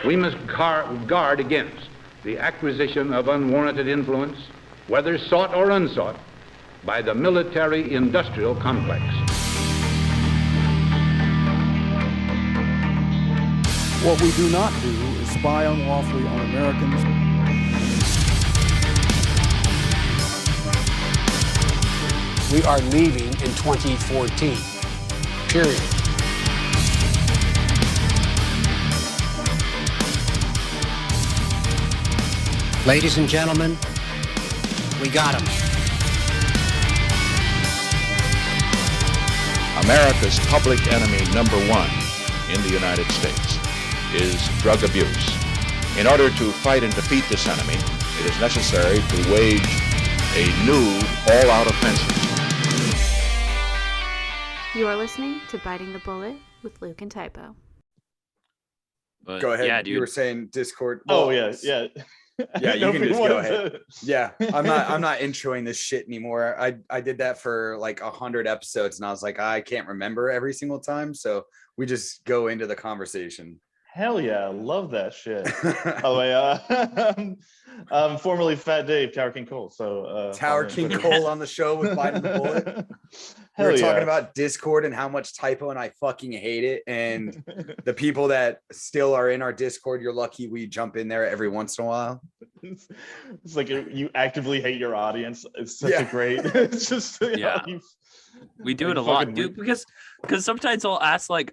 We must guard against the acquisition of unwarranted influence, whether sought or unsought, by the military-industrial complex. What we do not do is spy unlawfully on Americans. We are leaving in 2014, period. Ladies and gentlemen, we got him. America's public enemy number one in the United States is drug abuse. In order to fight and defeat this enemy, it is necessary to wage a new all-out offensive. You are listening to Biting the Bullet with Luke and Typo. But go ahead. Yeah, dude. You were saying Discord. Oh, yeah. Yeah, you can just go ahead. Yeah, I'm not introing this shit anymore. I did that for like 100 episodes, and I was like, I can't remember every single time, so we just go into the conversation. Hell yeah, love that shit. By the way, I'm formerly Fat Dave, Tower King Cole. So Tower King Cole on the show with Biting the Bullet. We were talking about Discord and how much Typo and I fucking hate it. And the people that still are in our Discord, you're lucky we jump in there every once in a while. It's like you actively hate your audience. It's such a great. It's just we do it a lot, dude. Because sometimes I'll ask like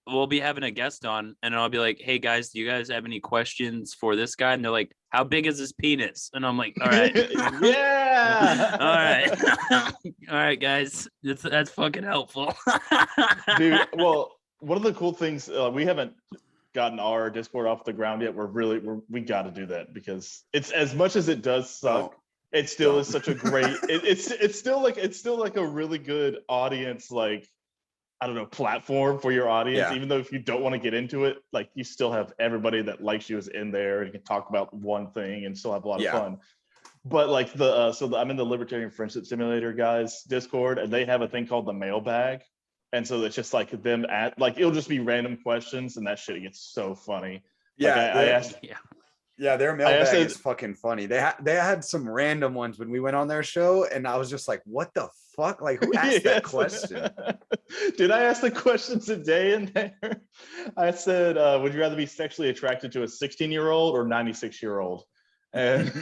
we'll be having a guest on, and I'll be like, "Hey guys, do you guys have any questions for this guy?" And they're like, "How big is his penis?" And I'm like, "All right, yeah, all right, all right, guys, that's fucking helpful." Dude, well, one of the cool things we haven't gotten our Discord off the ground yet. We got to do that because it's as much as it does suck. It still is such a great. It's still like a really good audience, like I don't know, platform for your audience. Yeah. Even though if you don't want to get into it, like you still have everybody that likes you is in there, and you can talk about one thing and still have a lot of fun. But like I'm in the Libertarian Friendship Simulator guys Discord, and they have a thing called the mailbag, and so it's just like them it'll just be random questions, and that shit gets so funny. Yeah, like I asked. Yeah, their mailbag is fucking funny. They had some random ones when we went on their show, and I was just like, "What the fuck? Like, who asked that question?" Did I ask the question today in there? I said, "Would you rather be sexually attracted to a 16-year-old or 96-year-old?" And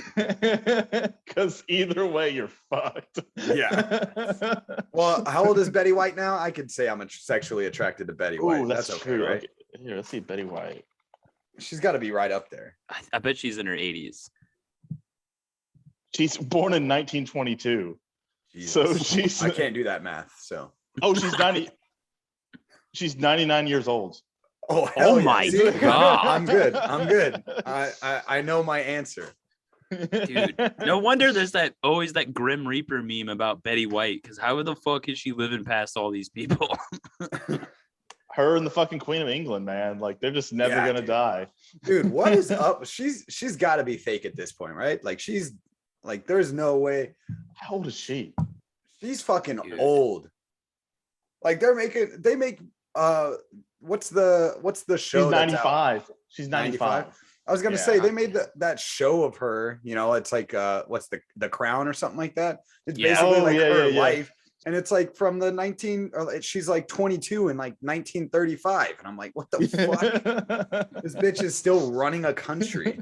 because either way, you're fucked. Yeah. Well, how old is Betty White now? I could say I'm sexually attracted to Betty White. Ooh, that's okay, true. Right? Here, let's see Betty White. She's got to be right up there. I bet she's in her 80s. She's born in 1922. Jesus. So I can't do that math. So. Oh, she's 90. She's 99 years old. Oh my God. I'm good. I know my answer. Dude, no wonder there's always that Grim Reaper meme about Betty White, because how the fuck is she living past all these people? Her and the fucking Queen of England, man. Like, they're just never gonna die. Dude, what is up? She's got to be fake at this point, right? Like, she's like, there's no way. How old is she? She's fucking old. Like, they make what's the show? She's 95. She's 95. I was gonna say they made that show of her. You know, it's like what's the Crown or something like that. It's basically her life. And it's like from she's like 22 in like 1935. And I'm like, what the fuck? This bitch is still running a country.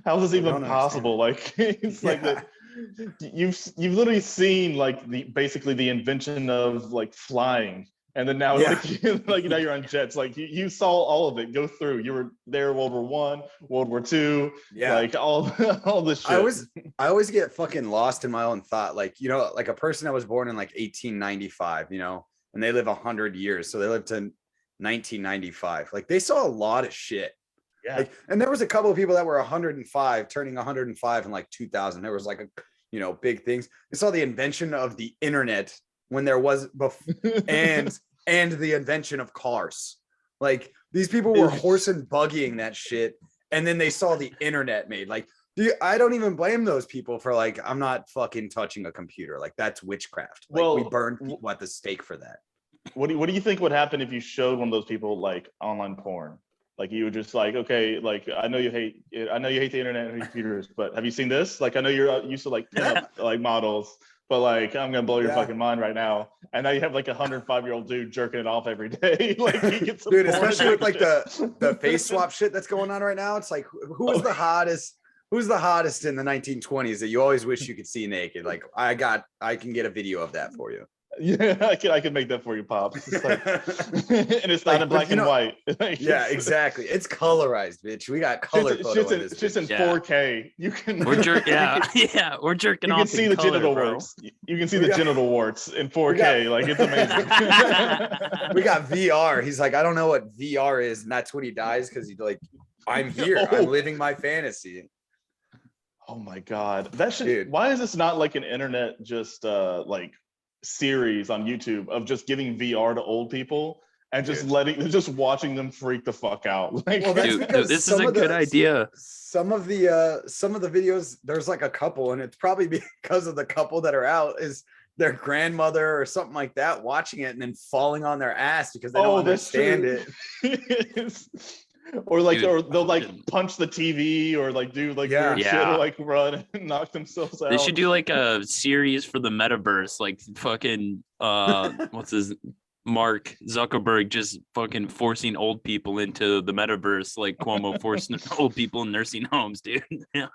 How is this even possible? Like, it's like you've literally seen like basically the invention of like flying. And then now, now you're on jets. Like you saw all of it go through. You were there, World War I, World War II, like all this shit. I always get fucking lost in my own thought. Like, you know, like a person that was born in like 1895, you know, and they live 100 years, so they lived to 1995. Like, they saw a lot of shit. Yeah. Like, and there was a couple of people that were 105, turning 105 in like 2000. There was like big things. They saw the invention of the internet when there was and the invention of cars. Like, these people were horse and buggying that shit, and then they saw the internet made. Like, I don't even blame those people for like, I'm not fucking touching a computer. Like, that's witchcraft. Like, we burned people at the stake for that. What do you think would happen if you showed one of those people like online porn? Like you were just like, okay, like I know you hate the internet and computers, but have you seen this? Like I know you're used to like pinup like models, but like I'm gonna blow your fucking mind right now. And now you have like a 105-year-old dude jerking it off every day. Like he gets dude, especially with like the face swap shit that's going on right now. It's like who's the hottest? Who's the hottest in the 1920s that you always wish you could see naked? Like I can get a video of that for you. Yeah, I can make that for you, Pops. It's like, and it's not like, in black and white. Like, yeah, exactly. It's colorized, bitch. We got color photo in this. It's just in 4K. You can. We're jerking. Yeah, we're jerking off. You can see the genital warts. You can see the genital warts in 4K. Like it's amazing. We got VR. He's like, I don't know what VR is, and that's when he dies because he's like, I'm here. I'm living my fantasy. Oh my god, that should. Dude. Why is this not like an internet just like series on YouTube of just giving VR to old people and just just watching them freak the fuck out? Like, well, that's because this is a good idea. Some of the videos, there's like a couple, and it's probably because of the couple that are out is their grandmother or something like that watching it and then falling on their ass because they don't understand it. Or like, or they'll like punch the TV or like do like weird shit or like run and knock themselves out. They should do like a series for the metaverse, like fucking what's his Mark Zuckerberg just fucking forcing old people into the metaverse, like Cuomo forcing old people in nursing homes, dude.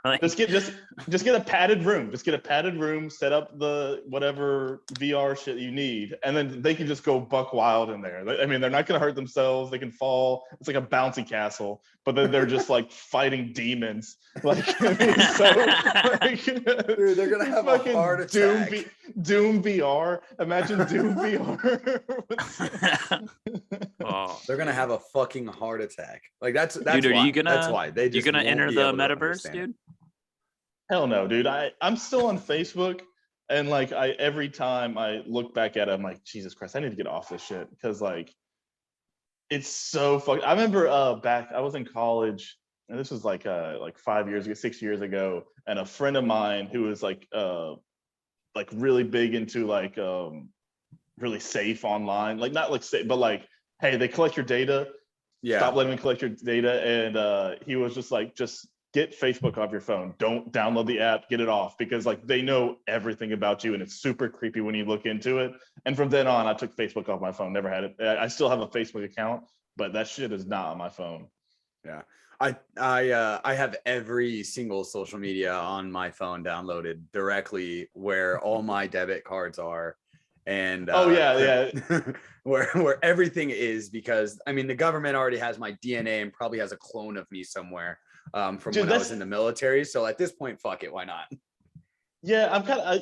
Like, just get a padded room. Just get a padded room, set up the whatever VR shit you need, and then they can just go buck wild in there. I mean, they're not gonna hurt themselves. They can fall. It's like a bouncy castle, but then they're just like fighting demons. Like, I mean, dude, they're gonna have a heart attack. Doom VR. Imagine Doom VR. They're gonna have a fucking heart attack. Like that's dude, why. That's why they just you gonna enter the metaverse, dude? Hell no, dude. I'm still on Facebook, and like every time I look back at it, I'm like, Jesus Christ, I need to get off this shit because like it's so fucking. I remember back I was in college, and this was like 5 years ago, 6 years ago, and a friend of mine who was like really big into like really safe online, like not like safe, but like, hey, they collect your data. Yeah. Stop letting them collect your data. And he was just like, just get Facebook off your phone. Don't download the app, get it off, because like they know everything about you and it's super creepy when you look into it. And from then on, I took Facebook off my phone, never had it. I still have a Facebook account, but that shit is not on my phone. Yeah. I have every single social media on my phone downloaded directly where all my debit cards are. And where everything is, because I mean the government already has my DNA and probably has a clone of me somewhere from when I was in the military. So at this point, fuck it, why not? Yeah,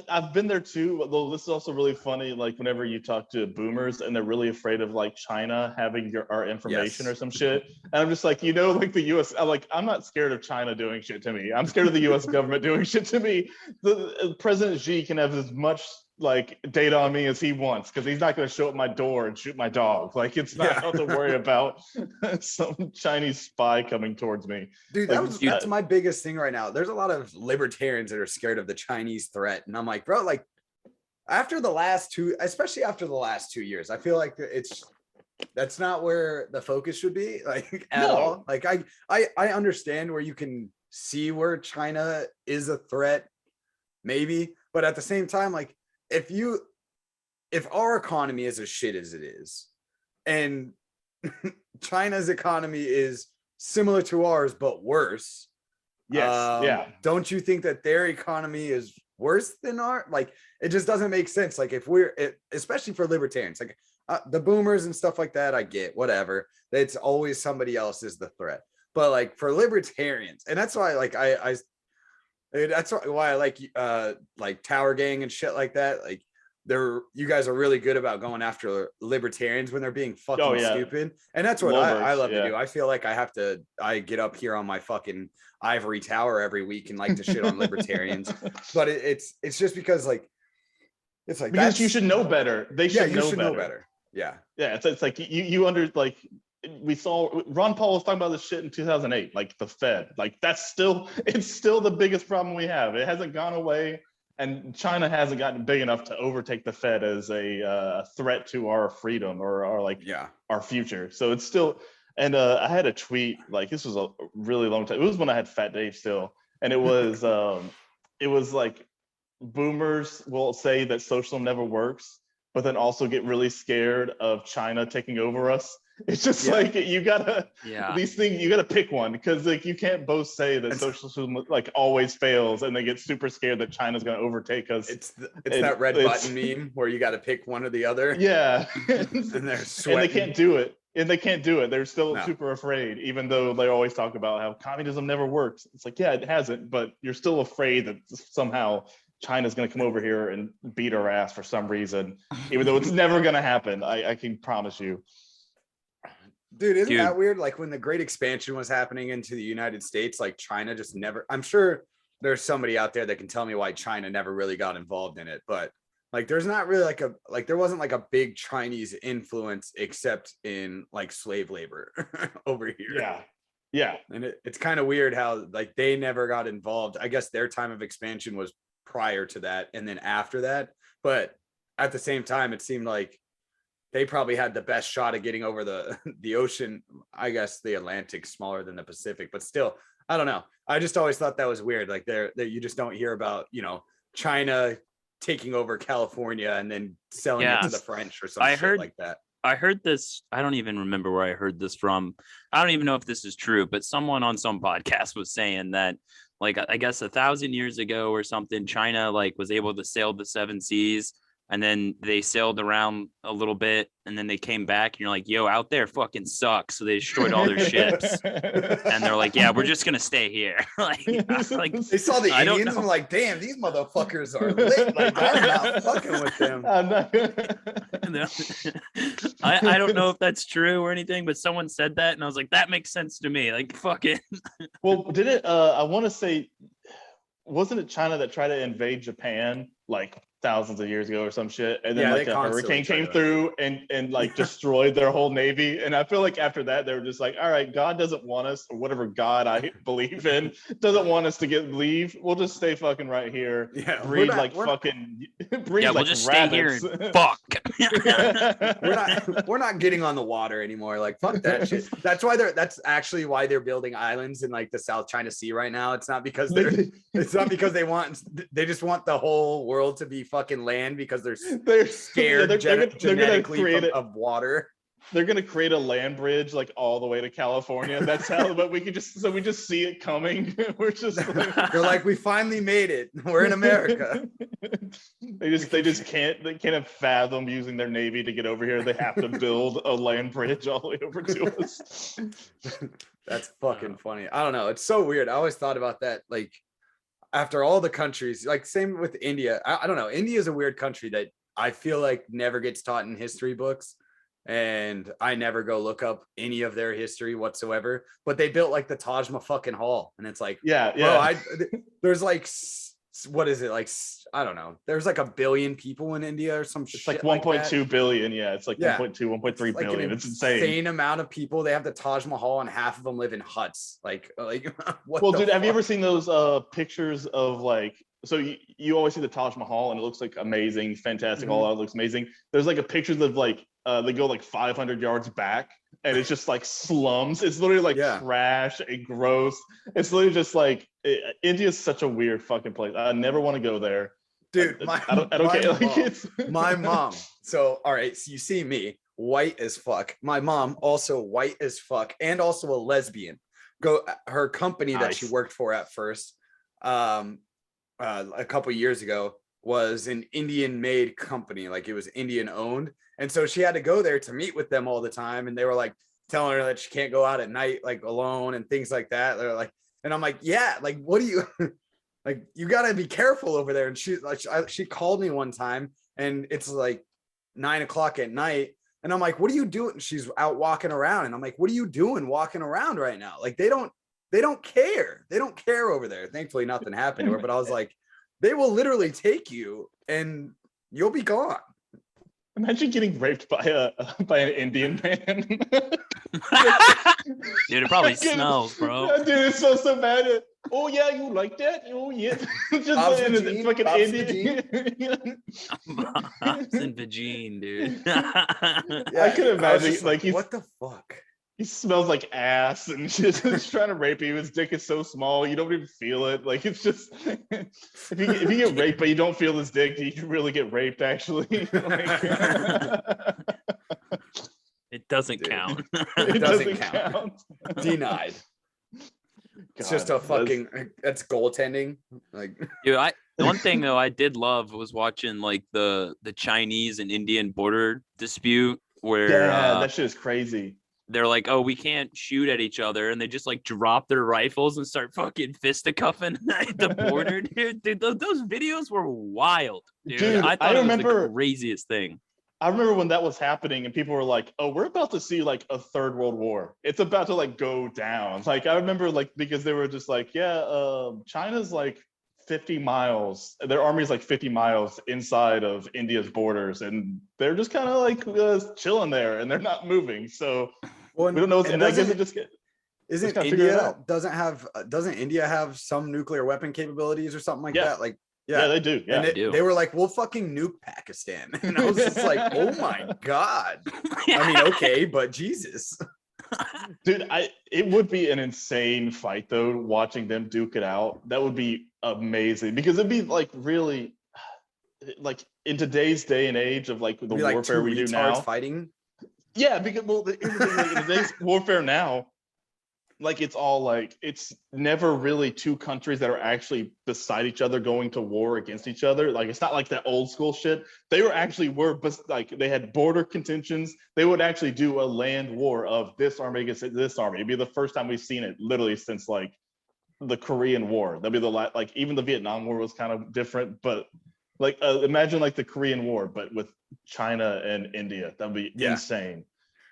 I've been there too. Though this is also really funny. Like whenever you talk to boomers and they're really afraid of like China having our information or some shit, and I'm just like, like the U.S. I'm not scared of China doing shit to me. I'm scared of the U.S. government doing shit to me. The President Xi can have as much like data on me as he wants because he's not going to show up my door and shoot my dog. Like it's not have to worry about some Chinese spy coming towards me. Dude, that's my biggest thing right now. There's a lot of libertarians that are scared of the Chinese threat, and I'm like, bro, like after the last 2 years, I feel like that's not where the focus should be, like at all. Like I understand where you can see where China is a threat, maybe, but at the same time, like if our economy is as shit as it is and China's economy is similar to ours but worse, don't you think that their economy is worse than ours? Like it just doesn't make sense. Like if especially for libertarians, like the boomers and stuff like that, I get whatever, it's always somebody else is the threat, but like for libertarians, and that's why like that's why I like Tower Gang and shit like that. Like you guys are really good about going after libertarians when they're being fucking stupid. And that's what I love to do. I feel like I get up here on my fucking ivory tower every week and like to shit on libertarians. But it's just because like, it's like, because you should know better. They should know better. Yeah. Yeah. It's like you we saw Ron Paul was talking about this shit in 2008, like the Fed, like it's still the biggest problem we have. It hasn't gone away, and China hasn't gotten big enough to overtake the Fed as a threat to our freedom or our future. So it's still, And I had a tweet, like this was a really long time. It was when I had Fat Dave still. And it was like boomers will say that socialism never works, but then also get really scared of China taking over us. It's just like you gotta these things, you gotta pick one, because like you can't both say that socialism like always fails and they get super scared that China's gonna overtake us. It's that red button meme where you got to pick one or the other. Yeah. And they're sweating. And they can't do it. They're still super afraid, even though they always talk about how communism never works. It's like, yeah, it hasn't, but you're still afraid that somehow China's going to come over here and beat our ass for some reason, even though it's never going to happen. I can promise you. Dude, isn't that weird? Like when the Great Expansion was happening into the United States, like China just never, I'm sure there's somebody out there that can tell me why China never really got involved in it, but like there's not really there wasn't like a big Chinese influence except in like slave labor over here. Yeah. And it's kind of weird how like they never got involved. I guess their time of expansion was prior to that and then after that, but at the same time it seemed like they probably had the best shot of getting over the ocean. I guess the Atlantic's smaller than the Pacific, but still, I don't know. I just always thought that was weird. Like that you just don't hear about, China taking over California and then selling it to the French or something like that. I heard this. I don't even remember where I heard this from. I don't even know if this is true, but someone on some podcast was saying that, like, I guess 1,000 years ago or something, China like was able to sail the 7 seas, and then they sailed around a little bit, and then they came back, and you're like, yo, out there fucking sucks. So they destroyed all their ships, and they're like, yeah, we're just gonna stay here. like they saw the Indians and like, damn, these motherfuckers are lit. Like, I'm not fucking with them. I don't know if that's true or anything, but someone said that, and I was like, that makes sense to me. Like, fucking. Well, did it? I want to say, wasn't it China that tried to invade Japan like thousands of years ago or some shit, and then like a hurricane came through and like destroyed their whole navy? And I feel like after that they were just like, all right, God doesn't want us, or whatever God I believe in doesn't want us to leave. We'll just stay fucking right here. Yeah, breed we'll just rabbits. Stay here and fuck. we're not getting on the water anymore. Like, fuck that shit. That's actually why they're building islands in like the South China Sea right now. It's not because they just want the whole world to be fucking land because they're scared genetically of water. They're gonna create a land bridge like all the way to California. That's how. But we just see it coming. We're just like, they're like, we finally made it. We're in America. they can't fathom using their navy to get over here. They have to build a land bridge all the way over to us. That's fucking funny. I don't know. It's so weird. I always thought about that. Like, after all the countries, like same with India. I don't know. India is a weird country that I feel like never gets taught in history books. And I never go look up any of their history whatsoever. But they built like the Taj Mahal, and it's like, bro, there's like, what is it, like, I don't know, there's like 1 billion people in India or some shit. It's like 1.2 billion. Yeah, it's like 1.2, 1.3 like billion. It's insane amount of people. They have the Taj Mahal, and half of them live in huts. Like what? Well, dude, have you ever seen those pictures of like? So you always see the Taj Mahal, and it looks like amazing, fantastic. Mm-hmm. All that looks amazing. There's like a pictures of like they go like 500 yards back, and it's just like slums. It's literally like trash and gross. It's literally just like India is such a weird fucking place. I never want to go there, dude. I don't care. Like, it's my mom. So all right, so you see me, white as fuck. My mom also white as fuck, and also a lesbian. Her company that she worked for at first, a couple years ago, was an Indian made company. Like, it was Indian owned. And so she had to go there to meet with them all the time. And they were like telling her that she can't go out at night, like alone and things like that. They're like, and I'm like, yeah, like, what do you, like, you got to be careful over there. And she called me one time, and it's like 9 o'clock at night. And I'm like, what are you doing? She's out walking around. And I'm like, what are you doing walking around right now? Like, they don't care. They don't care over there. Thankfully, nothing happened to her, but I was like, they will literally take you and you'll be gone. Imagine getting raped by an Indian man. Dude, it probably smells, bro. Yeah, dude, it's so bad. Oh yeah, you like that? Oh yeah. Just fucking Indian. Bob's and Vagine, dude. Yeah, I could imagine, like, what the fuck? he smells like ass and just trying to rape you. His dick is so small, you don't even feel it. Like it's just if you get raped but you don't feel his dick, you can really get raped actually. Like, It doesn't count. It doesn't count. Denied. It's just a fucking that's goaltending. Like Dude, one thing though I did love was watching like the Chinese and Indian border dispute where that shit is crazy. They're like, oh, we can't shoot at each other, and they just like drop their rifles and start fucking fisticuffing at the border, dude. Those videos were wild, dude. I thought it was the craziest thing. I remember when that was happening and people were like, oh, we're about to see like a third world war. It's about to like go down. Like I remember like because they were just like, yeah, China's like 50 miles. Their army's like 50 miles inside of India's borders. And they're just kind of like chilling there and they're not moving. So we don't know. And I guess it just get. Isn't India doesn't India have some nuclear weapon capabilities or something like that? Like yeah, they do. Yeah, and they were like, we'll fucking nuke Pakistan. And I was just like, oh my God. I mean, okay, but Jesus. Dude, it would be an insane fight though, watching them duke it out. That would be amazing because it'd be like really like in today's day and age of like the warfare we do now. Fighting. Yeah, because like, in today's warfare now, like it's all like it's never really two countries that are actually beside each other going to war against each other. Like it's not like that old school shit. They were like they had border contentions. They would actually do a land war of this army against this army. It'd be the first time we've seen it literally since like the Korean War. That'd be like even the Vietnam War was kind of different, but like imagine like the Korean War, but with China and India. That'd be insane.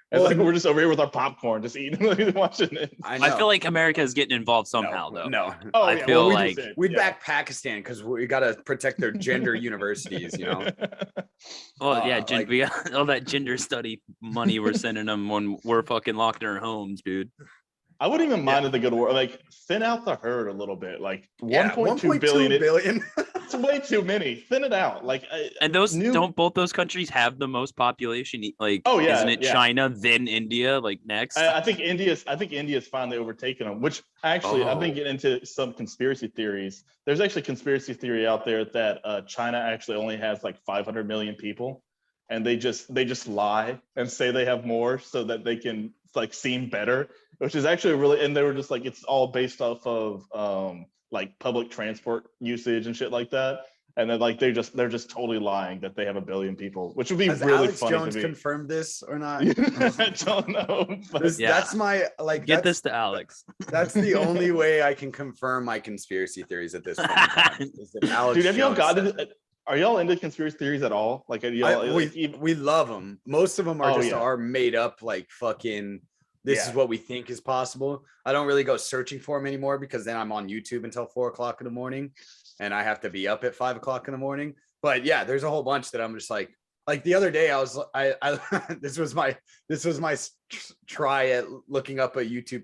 And like we're just over here with our popcorn, just eating, watching it. I feel like America is getting involved somehow, though. No. I feel like we'd back Pakistan because we got to protect their gender universities, you know. Well, yeah, we got all that gender study money we're sending them when we're fucking locked in our homes, dude. I wouldn't even mind if they go to war. Like thin out the herd a little bit. Like 1.2 billion. It's way too many. Thin it out. Like and don't both those countries have the most population? Like isn't it China then India like next? I think India's finally overtaken them. Which actually I've been getting into some conspiracy theories. There's actually a conspiracy theory out there that China actually only has like 500 million people, and they just lie and say they have more so that they can like seem better. Which is actually really, and they were just like, it's all based off of like public transport usage and shit like that. And then like they're just totally lying that they have 1 billion people, which would be Has really Alex funny Jones to me. confirmed this or not? I don't know. That's my like. Get this to Alex. That's the only way I can confirm my conspiracy theories at this point. Is that Alex Dude, have y'all Jones gotten? Are y'all into conspiracy theories at all? Like, are y'all, we love them. Most of them are are made up like fucking. This is what we think is possible. I don't really go searching for them anymore because then I'm on YouTube until 4 o'clock in the morning and I have to be up at 5 o'clock in the morning. But yeah, there's a whole bunch that I'm just like the other day I was, this was my try at looking up a YouTube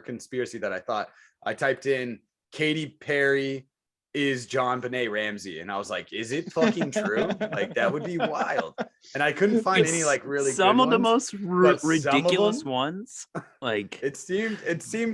conspiracy that I thought. I typed in Katy Perry is John Benet Ramsey. And I was like, is it fucking true? Like that would be wild. And I couldn't find any like really some good of the ones, most ridiculous ones. Like it seemed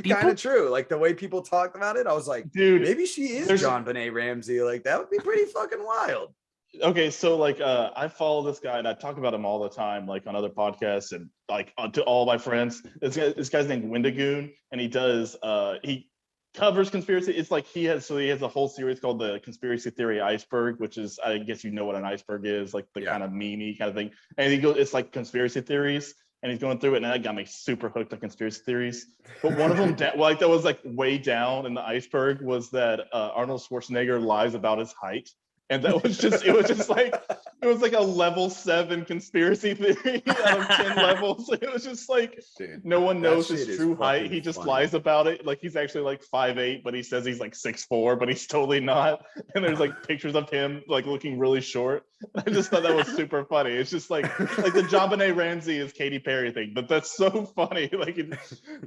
kind of true. Like the way people talked about it, I was like, dude, maybe she is John Benet Ramsey. Like that would be pretty fucking wild. Okay, so like I follow this guy and I talk about him all the time, like on other podcasts and like to all my friends. This guy's named Wendigoon, and he does he covers conspiracy. It's like he has a whole series called the Conspiracy Theory Iceberg, which is, I guess you know what an iceberg is, like the kind of meme-y kind of thing. And it's like conspiracy theories, and he's going through it, and that got me super hooked on conspiracy theories. But one of them that was like way down in the iceberg was that Arnold Schwarzenegger lies about his height. And that was just, it was like a level 7 conspiracy theory out of 10 levels. It was just like, dude, no one knows his true height. He just lies about it. Like he's actually like 5'8", but he says he's like 6'4", but he's totally not. And there's like pictures of him like looking really short. I just thought that was super funny. It's just like the John Benet Ramsey is Katy Perry thing, but that's so funny. Like,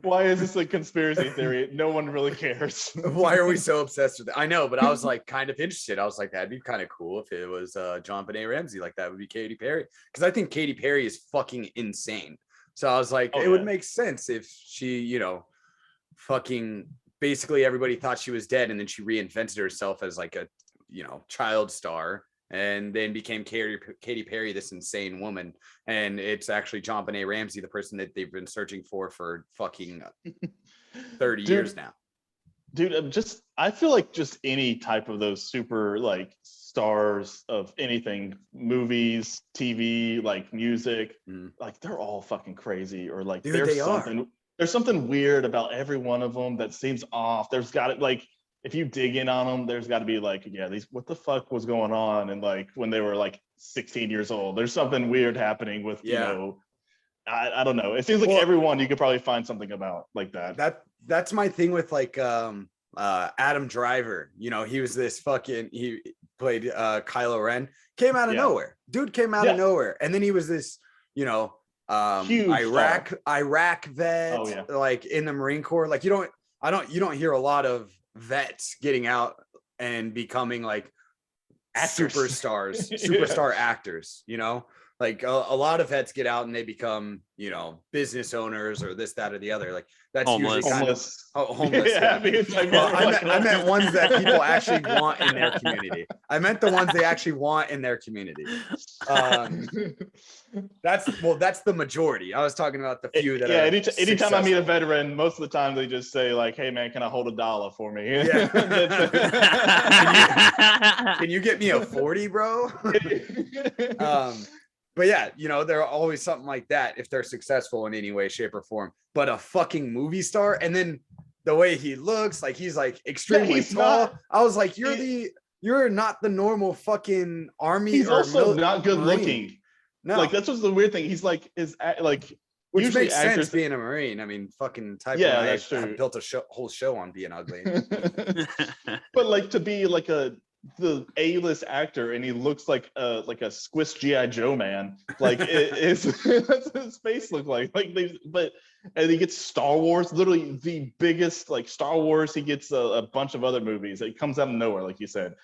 why is this a conspiracy theory? No one really cares. Why are we so obsessed with it? I know, but I was like kind of interested. I was like, that'd be kind of cool if it was John Benet Ramsey. Like that would be Katy Perry, because I think Katy Perry is fucking insane. So I was like, it would make sense if she, you know, fucking basically everybody thought she was dead, and then she reinvented herself as like a, you know, child star, and then became Katy Perry, this insane woman. And it's actually John Benet Ramsey, the person that they've been searching for fucking 30 years now. Dude, I feel like just any type of those super like stars of anything, movies, TV, like music, like they're all fucking crazy, or like there's something weird about every one of them that seems off. There's got it, like, if you dig in on them, there's got to be like, what the fuck was going on? And like when they were like 16 years old, there's something weird happening with, you know, I don't know. It seems like everyone you could probably find something about like that. That's my thing with like Adam Driver. You know, he was this fucking, he played Kylo Ren, came out of nowhere. Dude came out of nowhere. And then he was this, you know, Iraq vet, like in the Marine Corps. Like you don't hear a lot of vets getting out and becoming like superstar actors, you know. Like a lot of vets get out and they become, you know, business owners or this, that, or the other. Like that's usually kind of homeless. Yeah. I meant ones that people actually want in their community. I meant the ones they actually want in their community. That's the majority. I was talking about the few that. Yeah. Anytime I meet a veteran, most of the time they just say like, "Hey man, can I hold $1 for me?" Yeah. Can you get me a 40, bro? But yeah, you know, they're always something like that if they're successful in any way, shape, or form. But a fucking movie star, and then the way he looks, like he's like extremely tall. I was like, you're not the normal fucking army. He's also not good looking. No, like that's what's the weird thing. He's like which makes sense being a Marine. I mean, fucking type. Yeah, that's true. I built a whole show on being ugly. But like to be like the A-list actor, and he looks like a Swiss GI Joe man. Like that's what his face looked like. And he gets Star Wars, literally the biggest like Star Wars. He gets a bunch of other movies. It comes out of nowhere, like you said.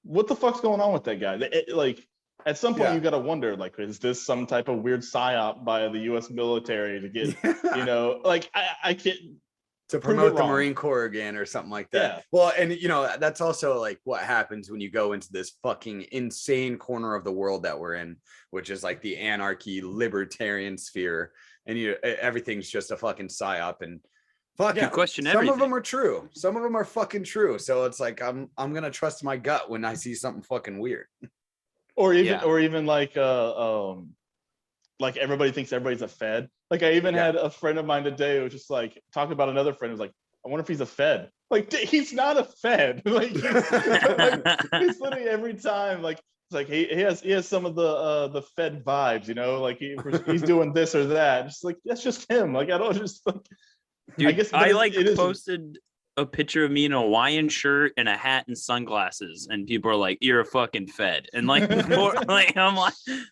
What the fuck's going on with that guy? Like at some point you got to wonder, like, is this some type of weird psyop by the U.S. military to get, you know, like I can't. To promote the Marine Corps again or something like that. Yeah. Well, and you know, that's also like what happens when you go into this fucking insane corner of the world that we're in, which is like the anarchy libertarian sphere, and everything's just a fucking psyop, and you question everything. Some of them are true. Some of them are fucking true. So it's like I'm gonna trust my gut when I see something fucking weird. Or even like everybody thinks everybody's a Fed. Like I even had a friend of mine today who was just like talking about another friend who's like, I wonder if he's a Fed. Like he's not a Fed. Like he's literally every time like it's like he has some of the Fed vibes, you know, like he's doing this or that. Just like that's just him. Like I don't just like. Dude, I guess posted a picture of me in a Hawaiian shirt and a hat and sunglasses, and people are like, "You're a fucking Fed." And like, I'm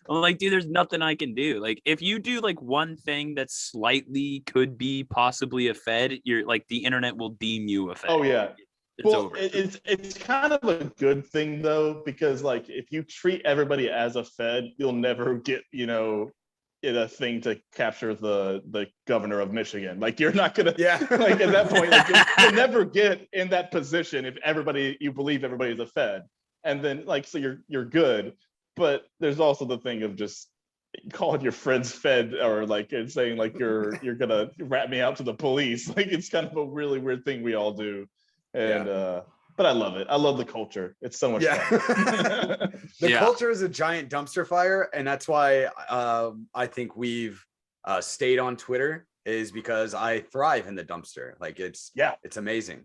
like, dude, there's nothing I can do. Like, if you do like one thing that slightly could be possibly a Fed, you're like, the internet will deem you a Fed. Oh yeah. It's kind of a good thing though, because like if you treat everybody as a Fed, you'll never get, you know, a thing to capture the governor of Michigan. Like you're not gonna like at that point like, you'll never get in that position if you believe everybody's a Fed, and then like so you're good. But there's also the thing of just calling your friends Fed, or like and saying like you're gonna rat me out to the police. Like it's kind of a really weird thing we all do, and but I love it. I love the culture. It's so much fun. The culture is a giant dumpster fire. And that's why I think we've stayed on Twitter, is because I thrive in the dumpster. Like it's amazing.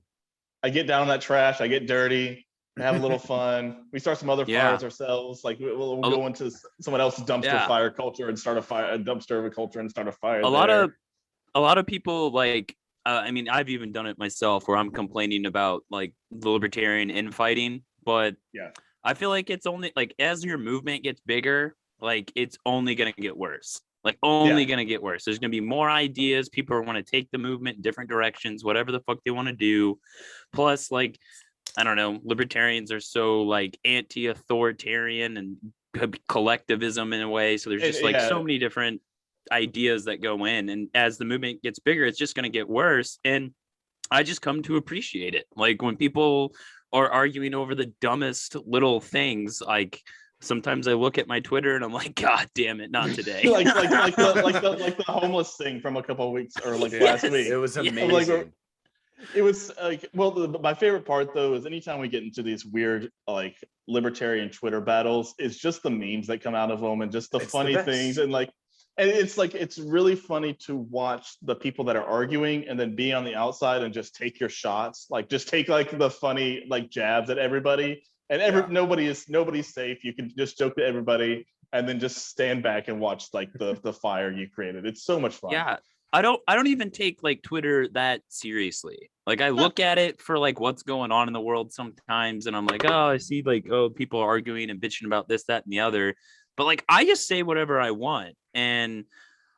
I get down on that trash. I get dirty. Have a little fun. We start some other fires ourselves. Like we'll go into someone else's dumpster fire culture and start a dumpster culture and start a fire. A lot of people like, I mean, I've even done it myself where I'm complaining about like the libertarian infighting, but I feel like it's only like as your movement gets bigger, like it's only going to get worse. Like only going to get worse. There's going to be more ideas. People want to take the movement in different directions, whatever the fuck they want to do. Plus, like, I don't know, libertarians are so like anti-authoritarian and collectivism in a way. So there's just like so many different ideas that go in, and as the movement gets bigger, it's just going to get worse. And I just come to appreciate it. Like when people are arguing over the dumbest little things, like sometimes I look at my Twitter and I'm like, God damn it, not today. like the homeless thing from a couple of weeks or like last week. It was amazing. Like, it was like, well, my favorite part though is anytime we get into these weird like libertarian Twitter battles, it's just the memes that come out of them and just the funny things, and like, and it's like, it's really funny to watch the people that are arguing and then be on the outside and just take your shots, like just take like the funny like jabs at everybody, and nobody's safe. You can just joke to everybody and then just stand back and watch like the fire you created. It's so much fun. Yeah. I don't even take like Twitter that seriously. Like I look at it for like what's going on in the world sometimes, and I'm like, oh, I see like, oh, people arguing and bitching about this, that, and the other. But like I just say whatever I want, and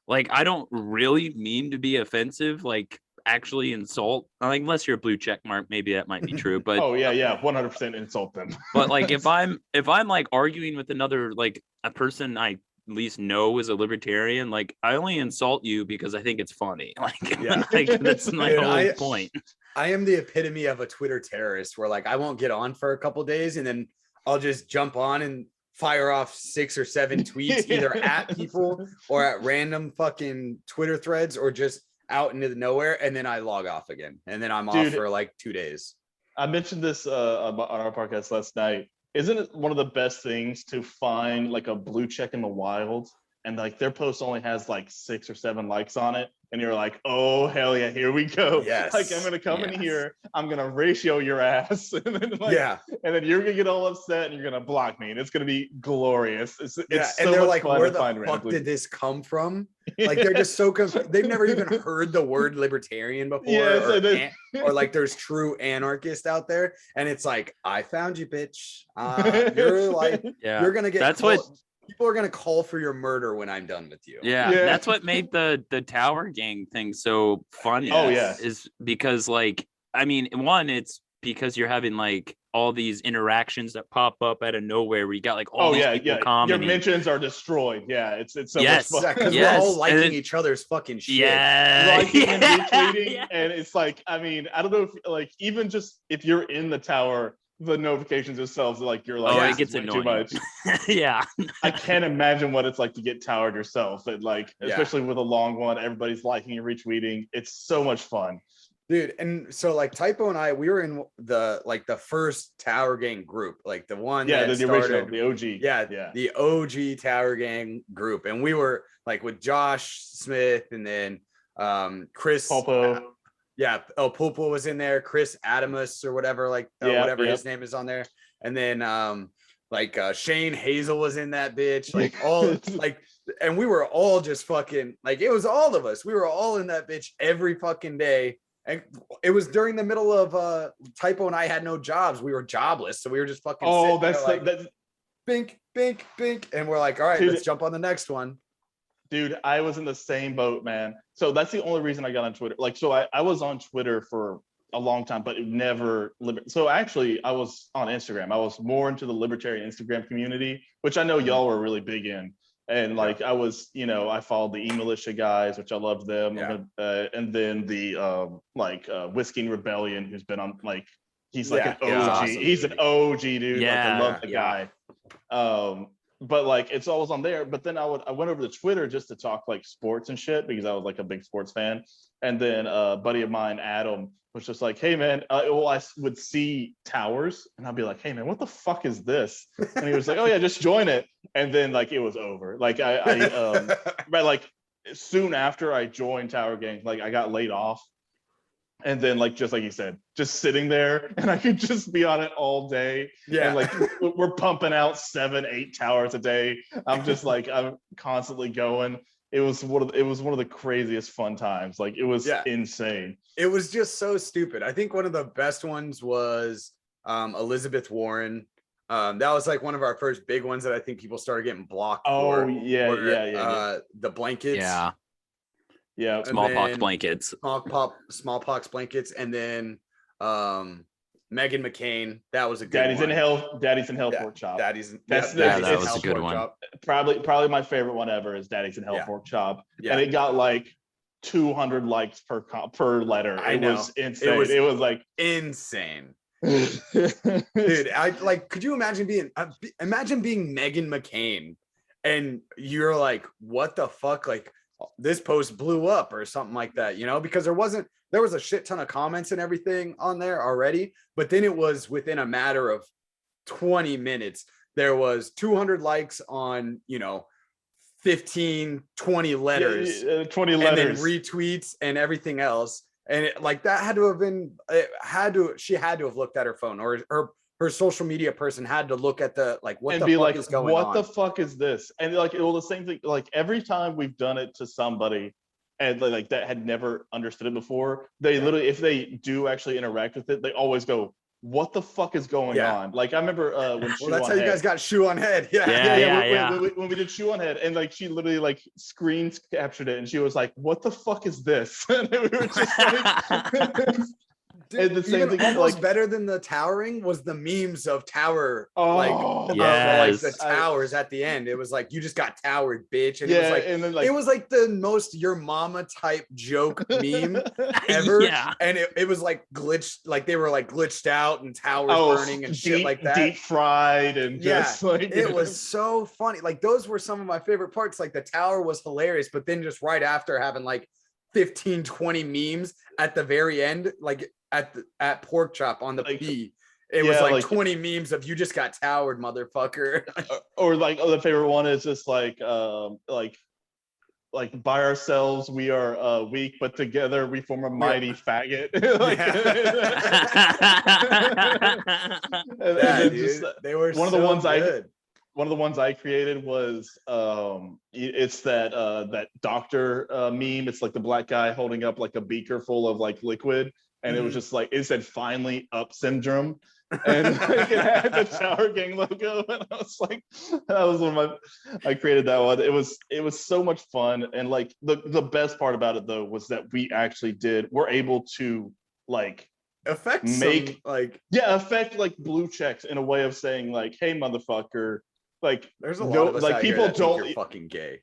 like I don't really mean to be offensive, like actually insult. Like, unless you're a blue check mark, maybe that might be true. But 100% insult them. But like if I'm like arguing with another, like a person I at least know is a libertarian, like I only insult you because I think it's funny. Like, like that's my whole point. I am the epitome of a Twitter terrorist, where like I won't get on for a couple days and then I'll just jump on and fire off 6 or 7 tweets either at people or at random fucking Twitter threads or just out into the nowhere, and then I log off again, and then I'm off for like 2 days. I mentioned this on our podcast last night. Isn't it one of the best things to find like a blue check in the wild, and like their post only has like 6 or 7 likes on it, and you're like, oh hell yeah, here we go. Yes. Like I'm gonna come in here, I'm gonna ratio your ass, and then like, and then you're gonna get all upset and you're gonna block me, and it's gonna be glorious. It's so and they're much like, fun where to the find fuck randomly. did this come from? Like they're just so confused. They've never even heard the word libertarian before, or like there's true anarchist out there, and it's like, I found you, bitch. You're like, you're gonna get people are gonna call for your murder when I'm done with you. That's what made the Tower Gang thing so funny. Is because like, I mean, one, it's because you're having like all these interactions that pop up out of nowhere where you got like all these people commenting. Your mentions are destroyed. It's so much fun. Because we're all liking each other's fucking shit. Liking and retweeting, and it's like, I mean, I don't know if like even just if you're in the tower, the notifications themselves are like, you're like, it gets annoying. Too much. I can't imagine what it's like to get towered yourself, and like especially with a long one, everybody's liking and retweeting. It's so much fun. Dude, and so like Typo and I, we were in the first Tower Gang group, like the one that started, the OG. The OG Tower Gang group, and we were like with Josh Smith, and then Chris Popo. Pulpo was in there, Chris Adamus or whatever, like whatever his name is on there, and then Shane Hazel was in that bitch, like all like, and we were all just fucking like, it was all of us. We were all in that bitch every fucking day. And it was during the middle of Typo and I had no jobs. We were jobless, so we were just fucking that's bink, bink, bink, and we're like, all right, let's jump on the next one. Dude, I was in the same boat, man. So that's the only reason I got on Twitter. Like, so I was on Twitter for a long time, but it never. So actually, I was on Instagram. I was more into the libertarian Instagram community, which I know y'all were really big in. And like I was, I followed the E-Militia guys, which I loved them. And then the Whisking Rebellion, who's been on like, he's like an OG. Awesome, he's an OG dude. Like, I love the guy. But like it's always on there. But then I went over to Twitter just to talk like sports and shit, because I was like a big sports fan. And then a buddy of mine, Adam, was just like, hey man, I would see towers and I'd be like, hey man, what the fuck is this? And he was like, oh yeah, just join it. And then like it was over. Like I like soon after I joined Tower Gang, like I got laid off. And then like just like you said, just sitting there, and I could just be on it all day. And like we're pumping out 7-8 towers a day. I'm just like, I'm constantly going. It was one of the craziest fun times. Like it was insane. It was just so stupid. I think one of the best ones was Elizabeth Warren. That was like one of our first big ones that I think people started getting blocked for. The blankets. Smallpox blankets. Smallpox blankets. And then Meghan McCain. That was a good Daddy's one. Daddy's in Hell Yeah, pork chop. Daddy's That's that in was Hell a good pork one. chop. Probably my favorite one ever is Daddy's in Hell Yeah. pork chop. Yeah. And it got like 200 likes per letter. I It know. was insane. It was like insane. Dude, I like, could you imagine being Meghan McCain and you're like, what the fuck? Like, this post blew up or something like that, you know, because there was a shit ton of comments and everything on there already, but then it was within a matter of 20 minutes, there was 200 likes on, you know, 15, 20 letters, 20 and letters, then retweets and everything else. And like that had to have been, she had to have looked at her phone, or her social media person had to look at the, like, what and the be fuck like, is going what on? the fuck is this? And like, it was the same thing. Like every time we've done it to somebody and like that had never understood it before, they literally, if they do actually interact with it, they always go, what the fuck is going on? Like I remember when well, that's how you guys got Shoe on Head. When we did Shoe on Head, and like she literally like screen captured it, and she was like, "What the fuck is this?" And we were just like, Dude, and the same even thing, almost like better than the towering was the memes of tower, Oh, like yes. the towers at the end. It was like, you just got towered, bitch. And yeah, it was like, and then like it was like the most your mama type joke meme ever. Yeah. And it was like glitched, like they were like glitched out and towers burning and shit like that. deep fried and just like it was so funny. Like those were some of my favorite parts. Like the tower was hilarious, but then just right after having like 15, 20 memes at the very end, like at pork chop on the like, P. It was like like 20 memes of you just got towered, motherfucker. or like the favorite one is just like by ourselves we are weak, but together we form a mighty faggot. Like, They were one of so the ones good. one of the ones I created was it's that doctor meme. It's like the black guy holding up like a beaker full of like liquid, and it was just like, it said "finally up syndrome," and like, it had the Shower Gang logo, and I was like, that was one of I created that one. It was so much fun, and like the best part about it though was that we're able to like affect like blue checks in a way of saying like, hey motherfucker, like there's a lot of us like out people here that think don't you're fucking gay.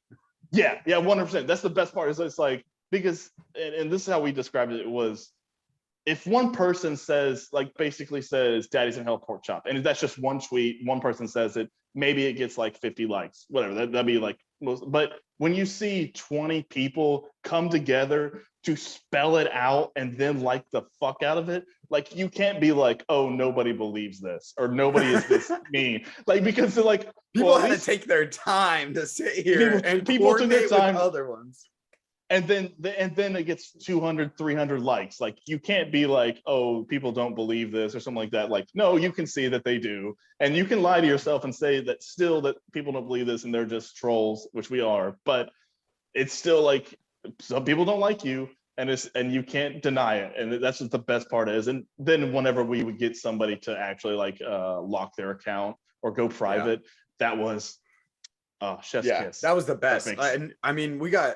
yeah 100%. That's the best part, is it's like, because and this is how we described it, was if one person says, like, basically says Daddy's in Hell pork chop, and that's just one tweet, one person says it, maybe it gets like 50 likes, whatever, that'd be like most. But when you see 20 people come together to spell it out and then like the fuck out of it, like you can't be like, oh, nobody believes this, or nobody is this mean, like, because they're like, people had to take their time to sit here and people took their time with other ones. And then it gets 200, 300 likes. Like, you can't be like, oh, people don't believe this or something like that. Like, no, you can see that they do. And you can lie to yourself and say that still that people don't believe this and they're just trolls, which we are. But it's still like, some people don't like you, and you can't deny it. And that's what the best part is. And then whenever we would get somebody to actually like lock their account or go private, that was chef's kiss. That was the best. And I mean, we got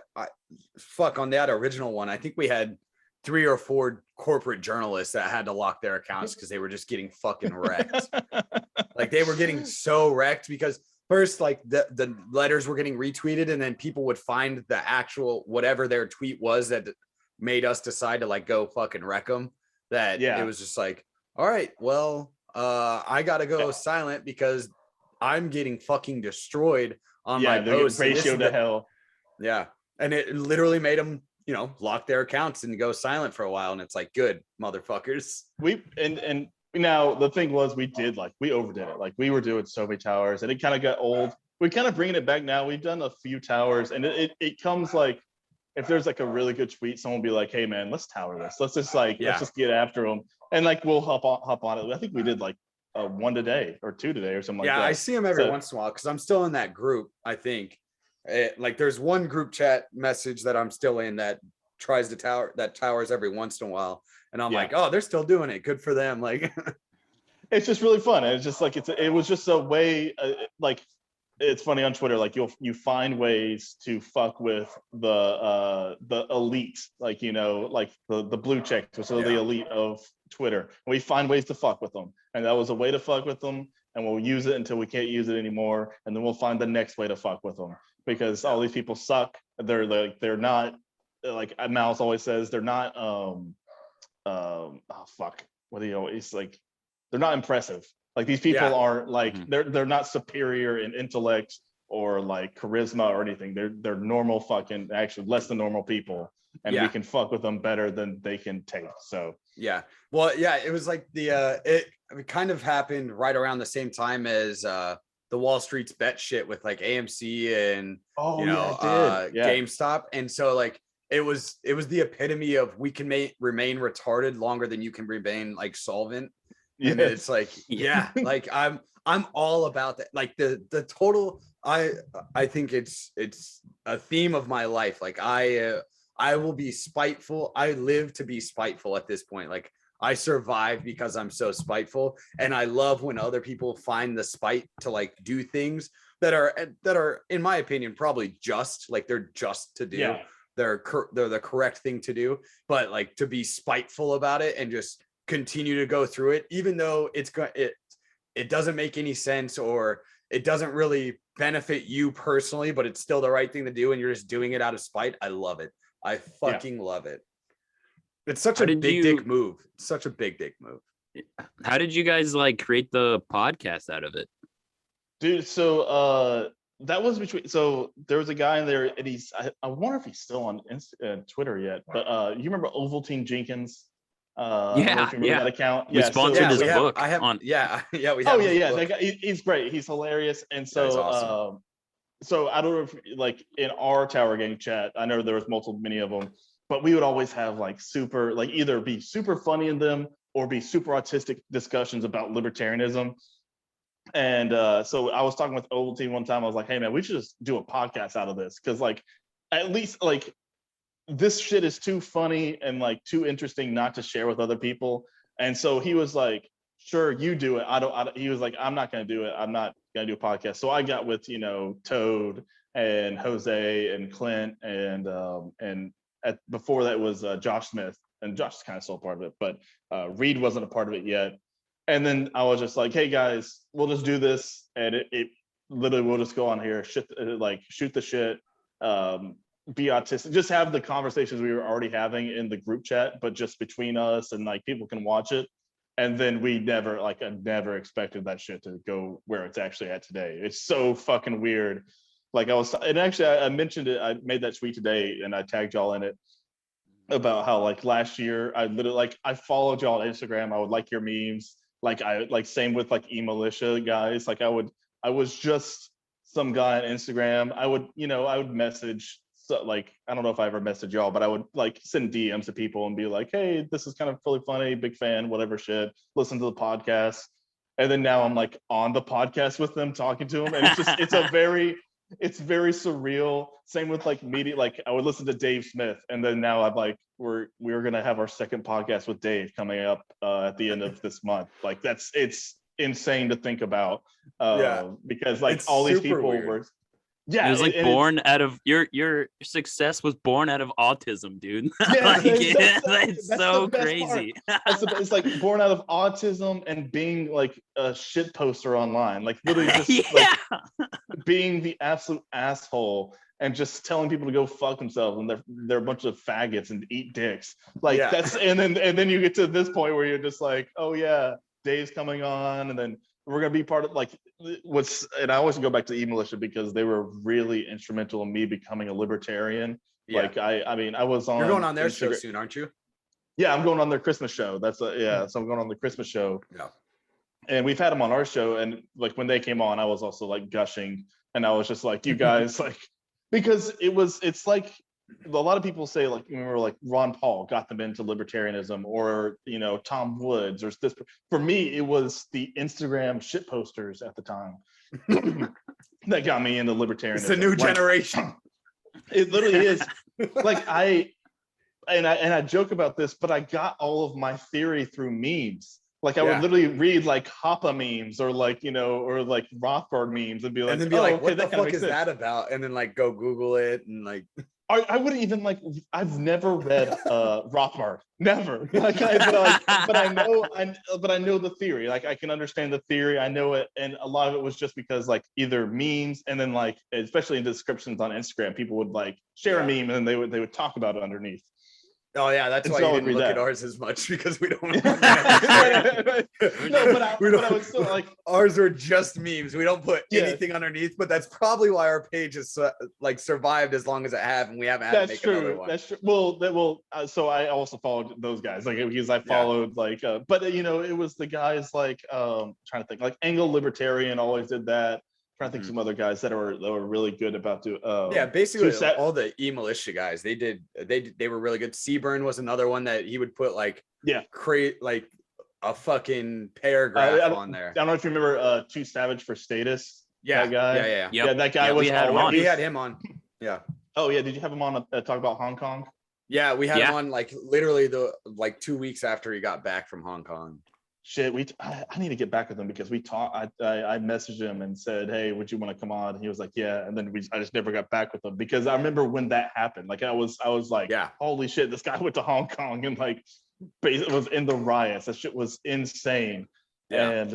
on that original one, I think we had 3 or 4 corporate journalists that had to lock their accounts because they were just getting fucking wrecked. Like, they were getting so wrecked because first, like, the letters were getting retweeted, and then people would find the actual whatever their tweet was that made us decide to like go fucking wreck them. That it was just like, all right, well, I gotta go silent because I'm getting fucking destroyed on my post. Ratio to hell. Yeah. And it literally made them, you know, lock their accounts and go silent for a while. And it's like, good motherfuckers. And now the thing was, we overdid it. Like, we were doing so many towers and it kind of got old. We're kind of bringing it back now. We've done a few towers, and it comes like, if there's like a really good tweet, someone will be like, hey man, let's tower this. Let's just like, let's just get after them. And like, we'll hop on it. I think we did like 1 today or 2 today or something like that. Yeah, I see them every once in a while because I'm still in that group. I think like there's one group chat message that I'm still in that tries to towers every once in a while, and I'm like, oh, they're still doing it. Good for them. Like, it's just really fun. And it's just like it was just a way like it's funny on Twitter, like you find ways to fuck with the elite, like, you know, like the blue checks, which are the elite of Twitter. And we find ways to fuck with them, and that was a way to fuck with them, and we'll use it until we can't use it anymore, and then we'll find the next way to fuck with them, because all these people suck. They're not, like Mouse always says, they're not what do you always like? They're not impressive. Like these people aren't like they're not superior in intellect or like charisma or anything. They're normal fucking, actually less than normal people, and we can fuck with them better than they can take. So it was like it kind of happened right around the same time as the Wall Street's bet shit with like AMC and GameStop, and so like it was the epitome of we can remain retarded longer than you can remain like solvent. And it's like, like I'm all about that. Like the total, I think it's a theme of my life. Like I will be spiteful. I live to be spiteful at this point. Like I survive because I'm so spiteful. And I love when other people find the spite to like do things that are, in my opinion, probably just, like they're just to do. Yeah. They're the correct thing to do, but like to be spiteful about it and just continue to go through it, even though it doesn't make any sense or it doesn't really benefit you personally, but it's still the right thing to do, and you're just doing it out of spite. I love it. I fucking love it. It's such a big dick move. It's such a big dick move. How did you guys like create the podcast out of it? Dude, so that was between, so there was a guy in there, and I wonder if he's still on Twitter yet, but you remember Ovaltine Jenkins? That account. We sponsored his book. We have. That guy, he's great. He's hilarious. And so, awesome. So I don't know if like in our Tower Gang chat, I know there was many of them, but we would always have like super, like either be super funny in them or be super autistic discussions about libertarianism. And so I was talking with Ovaltine one time. I was like, hey man, we should just do a podcast out of this, because like at least like this shit is too funny and like too interesting not to share with other people. And so he was like, sure, you do it. He was like, I'm not going to do it. I'm not going to do a podcast. So I got with, you know, Toad and Jose and Clint and before that was Josh Smith, and Josh is kind of still a part of it, but Reed wasn't a part of it yet. And then I was just like, hey guys, we'll just do this. And it literally, we'll just go on here, shoot the shit, be autistic, just have the conversations we were already having in the group chat, but just between us, and like people can watch it. And then I never expected that shit to go where it's actually at today. It's so fucking weird. Like I mentioned it, I made that tweet today and I tagged y'all in it about how like last year I literally like I followed y'all on Instagram. I would like your memes. Same with like E-Militia guys. Like I was just some guy on Instagram. I would message. So like, I don't know if I ever messaged y'all, but I would like send DMs to people and be like, hey, this is kind of really funny, big fan, whatever shit, listen to the podcast. And then now I'm like on the podcast with them, talking to them. And it's just, it's very surreal. Same with like media. Like I would listen to Dave Smith. And then now I'm like, we're going to have our second podcast with Dave coming up at the end of this month. Like it's insane to think about because like it's all these people were. Yeah, it was like born out of your success was born out of autism, dude. Yeah, it's so crazy. It's like born out of autism and being like a shit poster online, like literally just like being the absolute asshole and just telling people to go fuck themselves and they're a bunch of faggots and eat dicks. Like that's and then you get to this point where you're just like, oh yeah, Dave's coming on, and then we're gonna be part of like and I always go back to E-Militia because they were really instrumental in me becoming a libertarian. Yeah. Like I mean I was on. You're going on their show soon, aren't you? Yeah, I'm going on their Christmas show. So I'm going on the Christmas show. Yeah. And we've had them on our show, and like when they came on, I was also like gushing, and I was just like, you guys, like, because it's like a lot of people say like, remember like Ron Paul got them into libertarianism, or you know Tom Woods, or this. For me, it was the Instagram shit posters at the time that got me into libertarianism. It's a new generation. It literally is. Like I joke about this, but I got all of my theory through memes. Like I would literally read like Hoppa memes or like, you know, or like Rothbard memes and be like, and then be oh, like, okay, what the that kinda fuck makes is sense. that about? And then like go Google it and like I wouldn't even like. I've never read Rothbard, never. Like, but I know the theory. Like, I can understand the theory. I know it, and a lot of it was just because like either memes, and then like especially in descriptions on Instagram, people would like share a meme, and then they would talk about it underneath. Oh yeah, that's And why so you I'll didn't agree look at that. ours as much because we don't. No, but I would still like. Ours are just memes. We don't put anything underneath, but that's probably why our page is like survived as long as it have, and we haven't had to make another one. That's true. Well, so I also followed those guys, like because I followed like, but you know, it was the guys like trying to think like Angle Libertarian always did that. Trying to think some other guys that were really good about basically all the e-militia guys they were really good. Seaburn was another one that he would put like create like a fucking paragraph on there. I don't know if you remember Too Savage for Status. Yeah, that guy. Yeah, that guy was. We had him on. We had him on. Yeah. Oh yeah, did you have him on talk about Hong Kong? Yeah, we had him on like literally 2 weeks after he got back from Hong Kong. Shit, I need to get back with him because we talked. I messaged him and said, "Hey, would you want to come on?" And he was like, "Yeah." And then I just never got back with him because I remember when that happened. Like I was like, "Holy shit, this guy went to Hong Kong and like, was in the riots. That shit was insane." Yeah.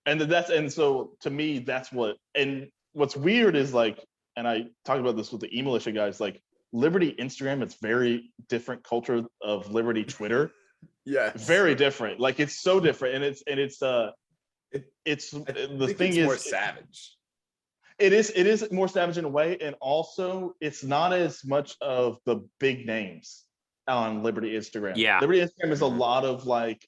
And so to me, that's what. And what's weird is like, and I talked about this with the e-militia guys. Like Liberty Instagram, it's very different culture of Liberty Twitter. Yeah, very different. Like it's so different, and it's the thing is more savage. It is more savage in a way, and also it's not as much of the big names on Liberty Instagram. Yeah, Liberty Instagram is a lot of like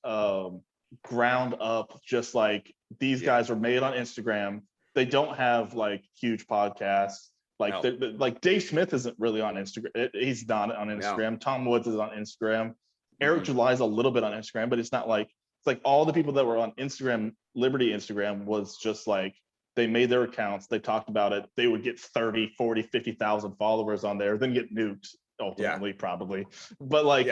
ground up, just like these guys are made on Instagram. They don't have like huge podcasts. Like like Dave Smith isn't really on Instagram. He's not on Instagram. No. Tom Woods is on Instagram. Eric July's a little bit on Instagram, but it's not like it's like all the people that were on Instagram, Liberty Instagram was just like they made their accounts, they talked about it, they would get 30, 40, 50,000 followers on there, then get nuked ultimately probably. But like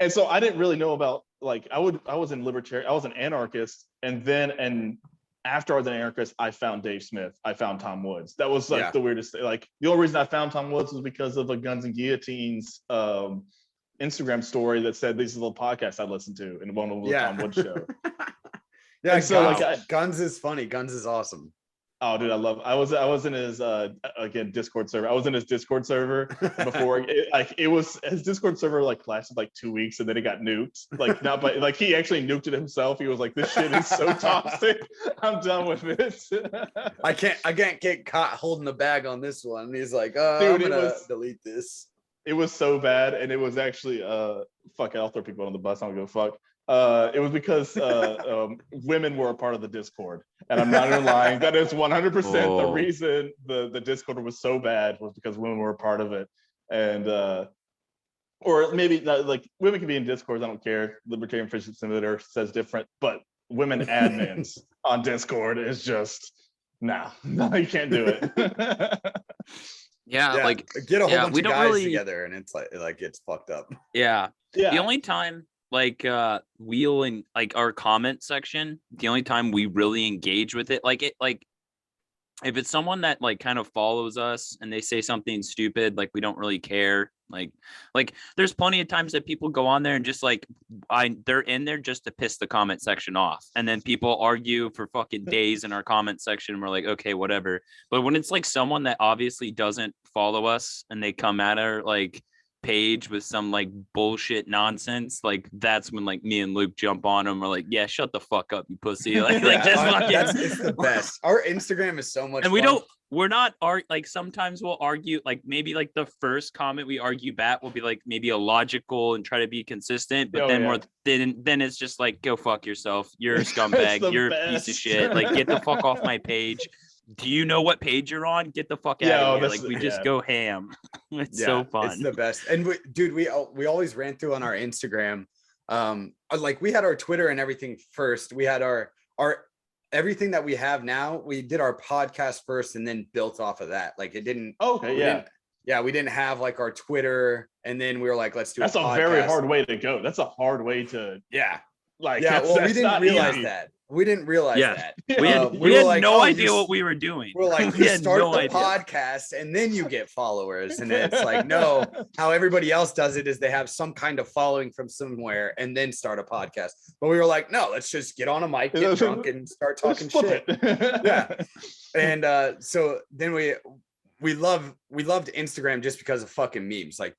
and so I didn't really know about like I was in libertarian, I was an anarchist, and after I was an anarchist, I found Dave Smith. I found Tom Woods. That was like the weirdest thing. Like the only reason I found Tom Woods was because of a Guns and Guillotines Instagram story that said these are the podcasts I listened to, and one was the Tom Woods show. So Guns is funny. Guns is awesome. Oh, dude, I was in his again Discord server. I was in his Discord server before. His Discord server like lasted like 2 weeks, and then it got nuked. Like not, but like he actually nuked it himself. He was like, "This shit is so toxic. I'm done with it. I can't get caught holding the bag on this one." And he's like, "Dude, I'm gonna delete this." It was so bad, and it was actually fuck. I'll throw people on the bus. I don't give a fuck. It was because women were a part of the Discord, and I'm not even lying. That is 100% the reason the Discord was so bad was because women were a part of it, and or maybe not, like women can be in Discords. I don't care. Libertarian Friendship Simulator says different, but women admins on Discord is just no, you can't do it. Like get a whole bunch of guys together, and it's like it's fucked up. Yeah. The only time like we'll in like our comment section, the only time we really engage with it, like if it's someone that like kind of follows us and they say something stupid, like we don't really care. Like there's plenty of times that people go on there and just like they're in there just to piss the comment section off, and then people argue for fucking days in our comment section, and we're like, okay, whatever. But when it's like someone that obviously doesn't follow us and they come at our like page with some like bullshit nonsense, like that's when like me and Luke jump on them. We're like, yeah, shut the fuck up, you pussy. It's the best. Our Instagram is so much and fun. We're not like sometimes we'll argue, like maybe like the first comment we argue back will be like maybe illogical and try to be consistent, but then it's just like, go fuck yourself, you're a scumbag, you're a piece of shit, like get the fuck off my page. Do you know what page you're on? Get the fuck out of here. Like we just go ham. It's so fun. It's the best. And we always ran through on our Instagram. Like we had our Twitter and everything first. We had our everything that we have now. We did our podcast first and then built off of that. Like it didn't. Okay. We didn't have like our Twitter, and then we were like, let's do. That's a very hard way to go. That's a hard way to. Yeah. Like, yeah, well, we that's didn't not realize easy. that. We didn't realize Yeah. that. We had, we were like, no oh, idea what we were doing. We're like, We you had start no the idea. podcast and then you get followers. And it's like, no, how everybody else does it is they have some kind of following from somewhere and then start a podcast. But we were like, no, let's just get on a mic, get drunk, and start talking shit. Yeah. And so then we loved Instagram just because of fucking memes. Like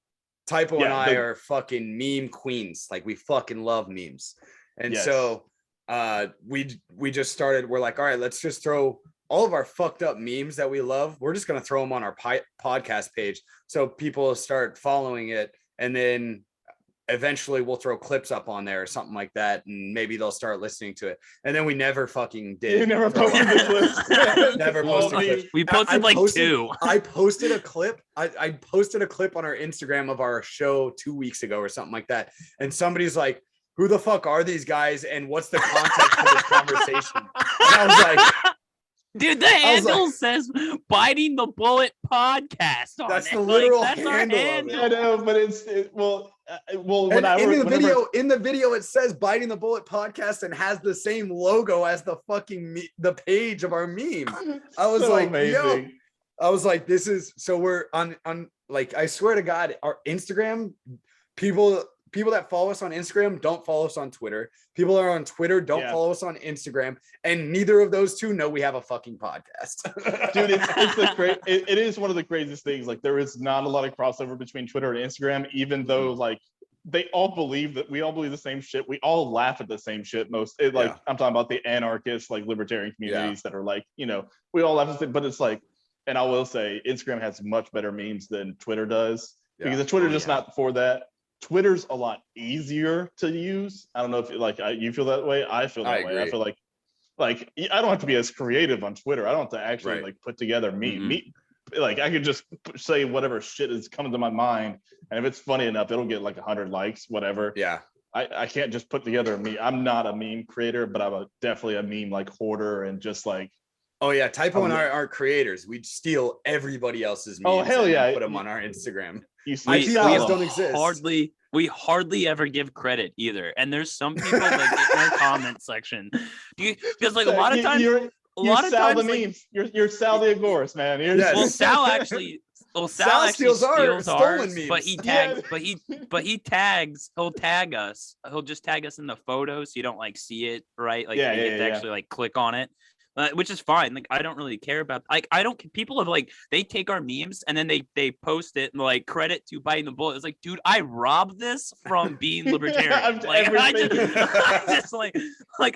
Typo and I are fucking meme queens. Like we fucking love memes. And so we just started, we're like, all right, let's just throw all of our fucked up memes that we love. We're just going to throw them on our podcast page. So people start following it. And then eventually we'll throw clips up on there or something like that. And maybe they'll start listening to it. And then we never fucking did. You never posted the clips. Never posted clips. We posted two. I posted a clip. I posted a clip on our Instagram of our show 2 weeks ago or something like that. And somebody's like, who the fuck are these guys? And what's the context of this conversation? And I was like, dude, the handle says Biting the Bullet podcast on that's it. the literal that's handle. handle. I know, but in the video it says Biting the Bullet podcast and has the same logo as the fucking the page of our meme. I was so like, amazing. yo, I was like, this is so we're on like, I swear to God, our Instagram people that follow us on Instagram don't follow us on Twitter. People are on Twitter don't follow us on Instagram, and neither of those two know we have a fucking podcast. Dude, it is one of the craziest things. Like, there is not a lot of crossover between Twitter and Instagram, even though like we all believe the same shit. We all laugh at the same shit. I'm talking about the anarchist, like libertarian communities that are like, we all laugh at the same, but it's like, and I will say Instagram has much better memes than Twitter does, because the Twitter's just not for that. Twitter's a lot easier to use. I don't know if you feel that way. I feel that way. I feel like I don't have to be as creative on Twitter. I don't have to actually like put together me. Like, I could just say whatever shit is coming to my mind, and if it's funny enough, it'll get like 100 likes, whatever. Yeah. I can't just put together a meme. I'm not a meme creator, but I'm definitely a meme like hoarder, and just like. Oh yeah, Typo and I are creators. We'd steal everybody else's memes. Oh hell yeah! Put them on our Instagram. Don't exist. We hardly ever give credit either. And there's some people that get in our comment section. Because like a lot of times, you're Sal the memes. You're Sal the Agorist, man. Well, Sal actually steals ours, memes. but he tags, he'll tag us. He'll just tag us in the photo, so you don't like see it, right? Like you get to actually like click on it. Which is fine. Like, I don't really care about, like, people have like, they take our memes and then they post it and like credit to Biting the Bullet. It's like, dude, I robbed this from being libertarian. I just like,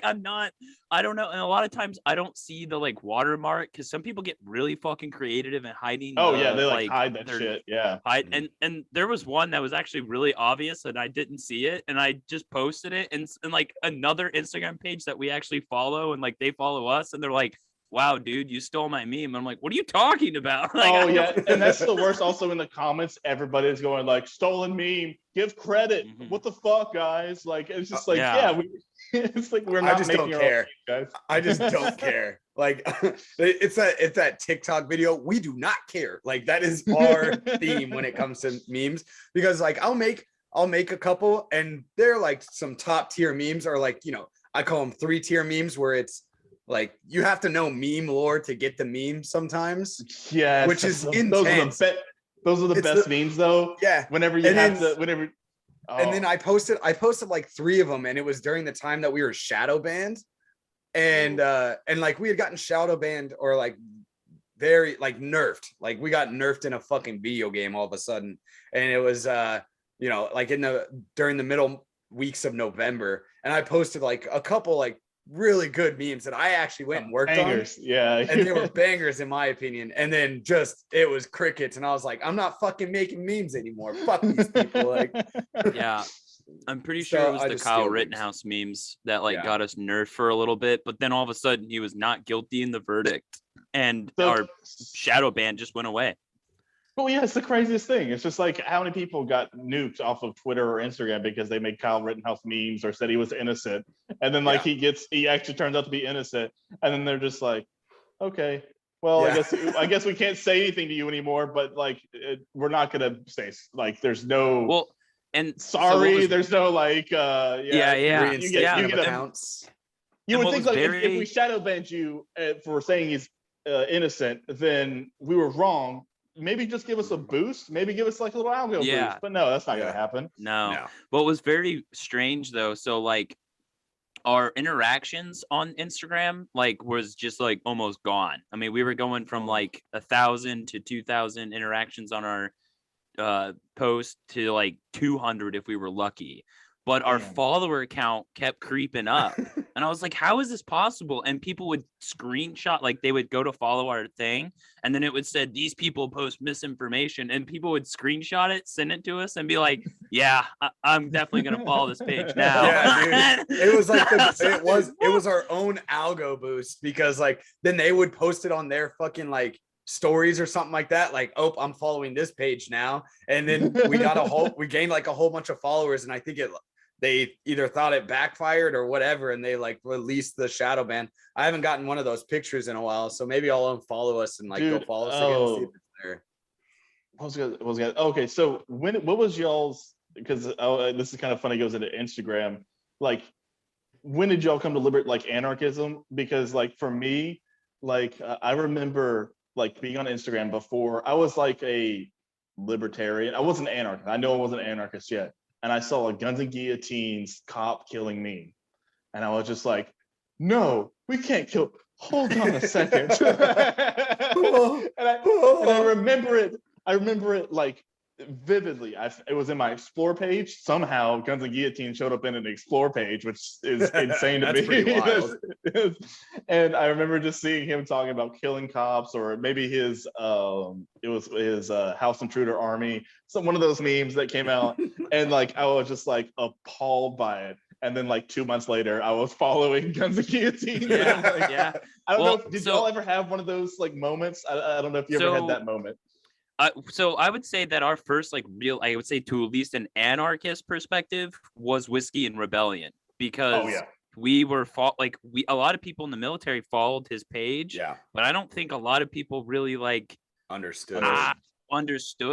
I'm not, I don't know. And a lot of times I don't see the like watermark, because some people get really fucking creative and hiding. They like hide that shit. Yeah. And there was one that was actually really obvious and I didn't see it, and I just posted it, and like another Instagram page that we actually follow, and like they follow us, and they're like, wow, dude, you stole my meme. And I'm like, what are you talking about? Like, and that's the worst. Also in the comments, everybody's going like, stolen meme, give credit. What the fuck, guys? Like, it's just like, it's like we're not. I just don't care, guys. I just don't care. Like, it's that TikTok video. We do not care. Like, that is our theme when it comes to memes, because like I'll make a couple, and they're like some top tier memes, or like, I call them 3-tier memes, where it's like you have to know meme lore to get the meme sometimes. Yeah, which is intense. Those are the best memes though. Yeah. Whenever you have to, and then I posted like 3 of them, and it was during the time that we were shadow banned, and like we had gotten shadow banned, or like very like nerfed. Like we got nerfed in a fucking video game all of a sudden, and it was like during the middle weeks of November, and I posted like a couple like really good memes that I actually went and worked bangers. on. Yeah. And they were bangers in my opinion. And then it was crickets. And I was like, I'm not fucking making memes anymore. Fuck these people. Like, yeah. I'm pretty sure it was the Kyle Rittenhouse memes that like got us nerfed for a little bit, but then all of a sudden he was not guilty in the verdict, and our shadow ban just went away. Well, yeah, it's the craziest thing. It's just like, how many people got nuked off of Twitter or Instagram because they made Kyle Rittenhouse memes or said he was innocent, and then like he actually turns out to be innocent, and then they're just like, okay, well, I guess we can't say anything to you anymore, but like we're not gonna say, like, there's no. Well, And sorry, there's no like yeah. You get accounts. You would think like very... if we shadow banned you for saying he's innocent, then we were wrong. Maybe just give us a boost. Maybe give us like a little algo boost. But no, that's not gonna happen. No. What was very strange though, so like our interactions on Instagram like was just like almost gone. I mean, we were going from like 1,000 to 2,000 interactions on our post to like 200 if we were lucky. But our follower count kept creeping up. And I was like, how is this possible? And people would screenshot, like they would go to follow our thing. And then it would say, these people post misinformation. And people would screenshot it, send it to us and be like, yeah, I'm definitely going to follow this page now. Yeah, dude. It was like, it was our own algo boost because like, then they would post it on their fucking like stories or something like that. Like, oh, I'm following this page now. And then we gained like a whole bunch of followers. And I think they either thought it backfired or whatever, and they like released the shadow ban. I haven't gotten one of those pictures in a while, so maybe I'll unfollow us and like go follow us again and see if it's there. Okay, so what was y'all's? Because this is kind of funny. Goes into Instagram. Like, when did y'all come to liberate like anarchism? Because like for me, like I remember like being on Instagram before. I was like a libertarian. I wasn't an anarchist. I know I wasn't an anarchist yet. And I saw a guns and guillotines cop killing me. And I was just like, no, we can't kill. Hold on a second. and I remember it. I remember it like vividly. It was in my explore page. Somehow guns and guillotine showed up in an explore page, which is insane to me. Pretty wild. And I remember just seeing him talking about killing cops, or maybe his it was his house intruder army, one of those memes that came out. And like I was just like appalled by it. And then like 2 months later, I was following guns and guillotine. Yeah. I don't know. Did y'all ever have one of those like moments? I don't know if you ever had that moment. So I would say that our first like real, I would say to at least an anarchist perspective, was Whiskey and Rebellion, because we were a lot of people in the military followed his page, but I don't think a lot of people really like understood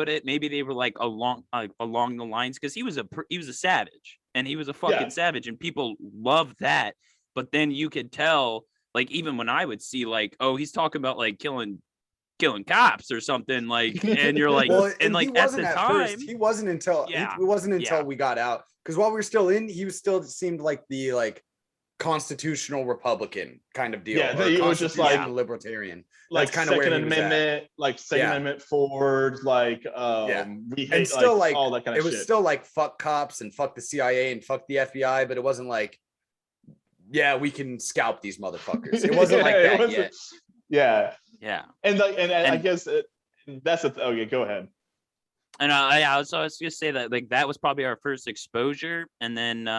it. Maybe they were like along the lines, because he was a savage, and he was a fucking savage, and people loved that. But then you could tell, like, even when I would see like, oh, he's talking about like killing cops or something, like, and you're like, well, and like at the time, he wasn't until we got out, because while we were still in, he was still seemed like the like constitutional Republican kind of deal. Yeah, it was just like libertarian, like kind of Second Amendment, like Second Amendment forward, like we hate, and still like all that kind of shit. It was still like fuck cops and fuck the CIA and fuck the FBI, but it wasn't like, yeah, we can scalp these motherfuckers. It wasn't like that yet. Yeah. And I guess that's okay, go ahead. And I was gonna say that like that was probably our first exposure, and then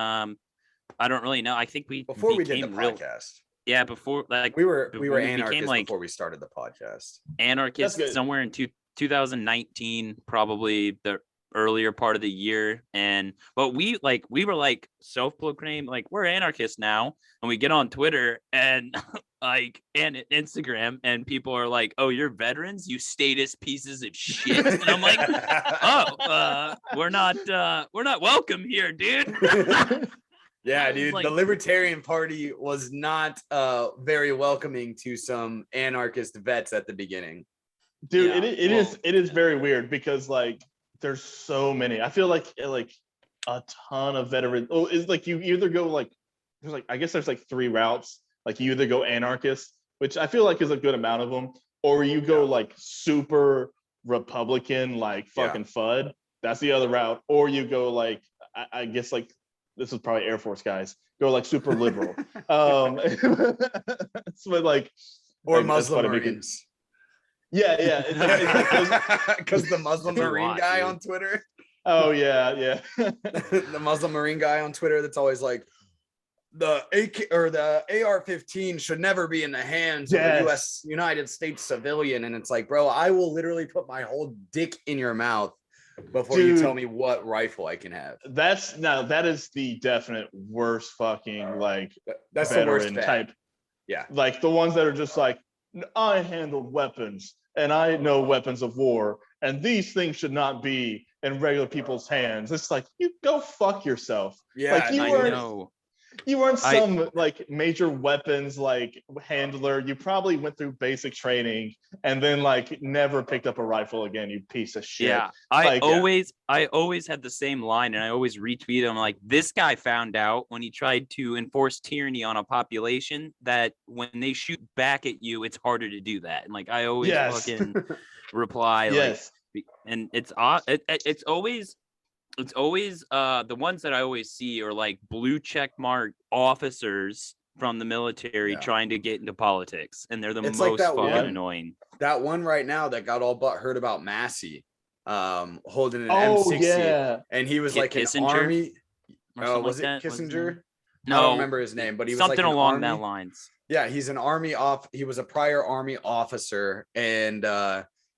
I don't really know. I think before we did the podcast. Before like we were anarchists like, before we started the podcast. Anarchists somewhere in 2019, probably the earlier part of the year. But we were like self-proclaimed like we're anarchists now, and we get on Twitter and like and Instagram, and people are like, oh, you're veterans, you statist pieces of shit. And I'm like, we're not welcome here, dude. Yeah, dude, like, the Libertarian Party was not very welcoming to some anarchist vets at the beginning. Dude, it is very weird, because like there's so many. I feel like a ton of veterans. Oh, it's like you either go like there's like, I guess there's like 3 routes. Like you either go anarchist, which I feel like is a good amount of them, or you go like super Republican, like fucking FUD. That's the other route. Or you go like, I guess like this is probably Air Force guys, go like super liberal. So like, or Muslim Marines. Yeah. Because the Muslim Marine guy on Twitter. Oh yeah. The Muslim Marine guy on Twitter that's always like, the AK or the AR-15 should never be in the hands of a United States civilian. And it's like, bro, I will literally put my whole dick in your mouth before you tell me what rifle I can have. That is the definite worst fucking like that's the worst type. Yeah. Like the ones that are just like, I handled weapons and I know weapons of war. and these things should not be in regular people's hands. It's like, you go fuck yourself. Yeah, like I know. you weren't some like major weapons like handler. You probably went through basic training and then like never picked up a rifle again, you piece of shit. Yeah, I always had the same line, and I always retweet him like, this guy found out when he tried to enforce tyranny on a population that when they shoot back at you, it's harder to do that. And like I always fucking reply like, and it's always the ones that I always see are like blue check mark officers from the military trying to get into politics, and they're the most like fucking annoying. That one right now that got all but heard about Massey holding an M60, and he was like Kissinger? an army. Oh, was it Kissinger? No, I don't remember his name, but he was something like along that lines. Yeah, he's an army he was a prior army officer, and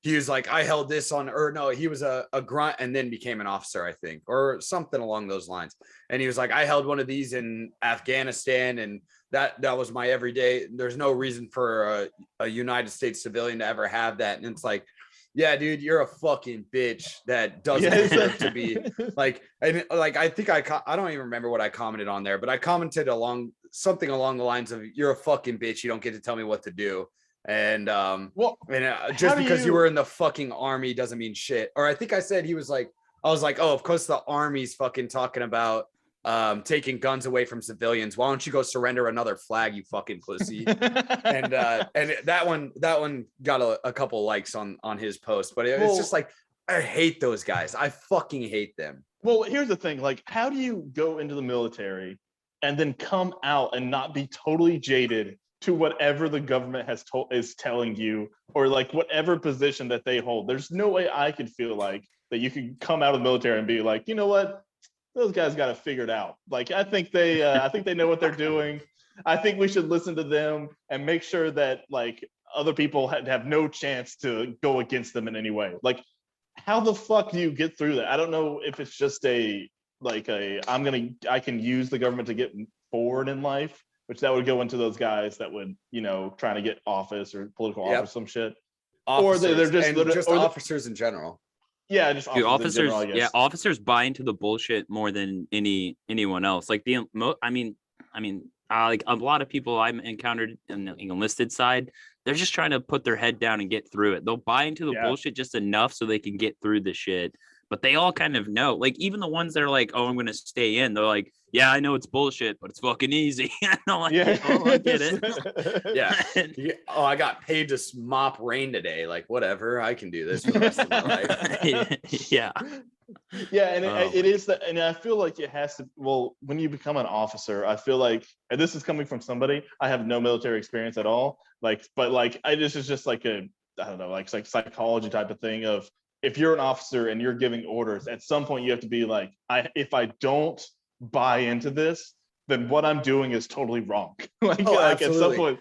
he was like, I held this on, or no, he was a grunt and then became an officer, I think, or something along those lines. And he was like, I held one of these in Afghanistan, and that was my everyday. There's no reason for a United States civilian to ever have that. And it's like, yeah, dude, you're a fucking bitch that doesn't deserve to be like, and like, I think I don't even remember what I commented on there, but I commented something along the lines of, you're a fucking bitch. You don't get to tell me what to do. And just because you were in the fucking army doesn't mean shit. Or I think I said I was like, oh, of course the army's fucking talking about taking guns away from civilians. Why don't you go surrender another flag, you fucking pussy? and that one got a couple likes on his post, but it's just like, I hate those guys. I fucking hate them. Well, here's the thing, like, how do you go into the military and then come out and not be totally jaded to whatever the government is telling you, or like whatever position that they hold? There's no way I could feel like that you could come out of the military and be like, you know what, those guys got it figured out. Like, I think they know what they're doing. I think we should listen to them and make sure that like other people have no chance to go against them in any way. Like, how the fuck do you get through that? I don't know if it's just I can use the government to get forward in life, which that would go into those guys that would, trying to get office or political office, some shit. Officers, or they're just officers in general. Yeah, just officers. In general, I guess. Officers buy into the bullshit more than anyone else. Like like a lot of people I've encountered in the enlisted side, they're just trying to put their head down and get through it. They'll buy into the bullshit just enough so they can get through the shit. But they all kind of know, like, even the ones that are like, oh, I'm going to stay in. They're like, yeah, I know it's bullshit, but it's fucking easy. I'm like, oh, I get it. Yeah. Oh, I got paid to mop rain today. Like, whatever, I can do this for the rest of my life. Yeah. Yeah, and it is that, and I feel like it has to. Well, when you become an officer, I feel like, and this is coming from somebody, I have no military experience at all. Like, but like, this is just like I don't know, like psychology type of thing of, if you're an officer and you're giving orders, at some point you have to be like, if I don't buy into this, then what I'm doing is totally wrong. like at some point.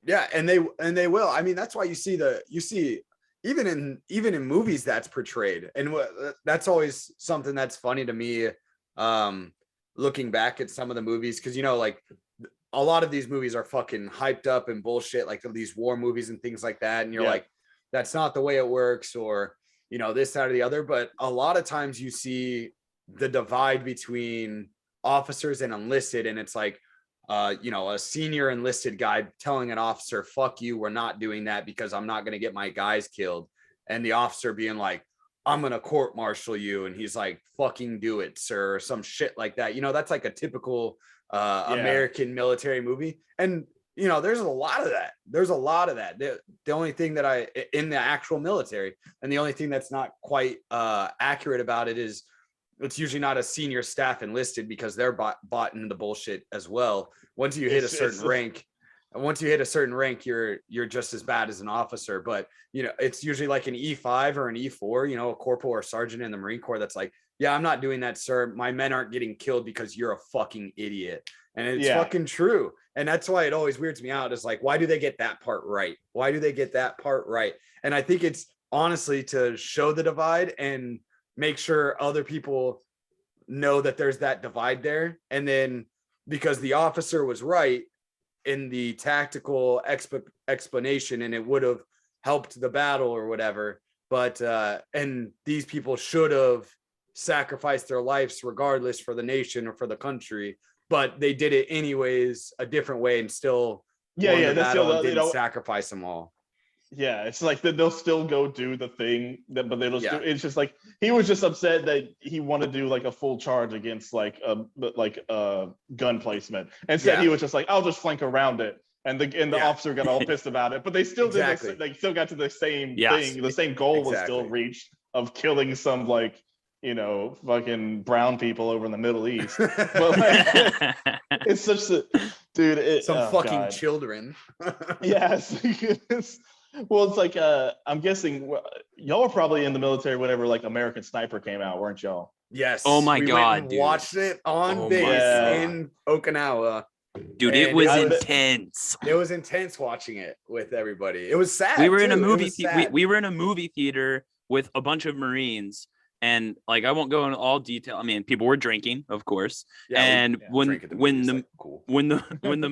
Yeah, and they will. I mean, that's why you see even in movies that's portrayed, and that's always something that's funny to me. Looking back at some of the movies, because like a lot of these movies are fucking hyped up and bullshit, like these war movies and things like that, and you're like, that's not the way it works, or this, that, or the other. But a lot of times you see the divide between officers and enlisted, and it's like, a senior enlisted guy telling an officer, fuck you, we're not doing that because I'm not going to get my guys killed. And the officer being like, I'm going to court martial you. And he's like, fucking do it, sir, or some shit like that. That's like a typical American military movie. And there's a lot of that. The only thing that in the actual military, and the only thing that's not quite accurate about it is it's usually not a senior staff enlisted, because they're bought into the bullshit as well. Once you hit a certain rank, you're just as bad as an officer. But it's usually like an E5 or an E4, a corporal or sergeant in the Marine Corps that's like, yeah, I'm not doing that, sir. My men aren't getting killed because you're a fucking idiot. And it's fucking true. And that's why it always weirds me out. Is like, why do they get that part right? And I think it's honestly to show the divide and make sure other people know that there's that divide there. And then because the officer was right in the tactical explanation, and it would have helped the battle or whatever, but and these people should have sacrificed their lives regardless for the nation or for the country, but they did it anyways a different way and still won the battle and didn't sacrifice them all. Yeah, it's like they'll still go do the thing, but they'll do. It's just like he was just upset that he wanted to do like a full charge against like gun placement. Instead, he was just like, I'll just flank around it, and the officer got all pissed about it. But they still did. They still got to the same thing. The same goal was still reached of killing some like fucking brown people over in the Middle East. But like, it's such a dude. Children. Yes. Well, it's like I'm guessing y'all were probably in the military whenever like American Sniper came out, weren't y'all? Yes. Oh my God, dude. Watched it on base in Okinawa. Dude, it was intense. It was intense watching it with everybody. It was sad. We were in a movie we were in a movie theater with a bunch of Marines, and like I won't go into all detail. I mean, people were drinking, of course. When the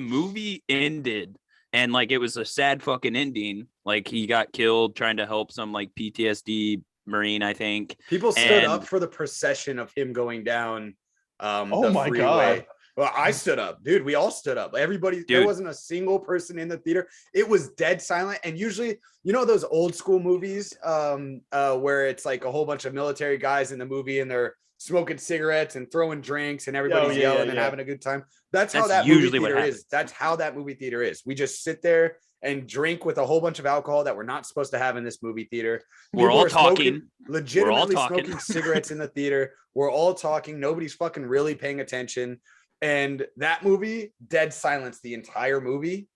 movie ended, and like it was a sad fucking ending. Like he got killed trying to help some like PTSD Marine, I think. People stood up for the procession of him going down the freeway. God. Well, I stood up, dude. We all stood up. Everybody, there wasn't a single person in the theater. It was dead silent. And usually, those old school movies where it's like a whole bunch of military guys in the movie and they're smoking cigarettes and throwing drinks and everybody's yelling and having a good time. That's how that movie theater is. That's how that movie theater is. We just sit there and drink with a whole bunch of alcohol that we're not supposed to have in this movie theater. We're all talking. Legitimately smoking cigarettes in the theater. We're all talking. Nobody's fucking really paying attention. And that movie, dead silence the entire movie.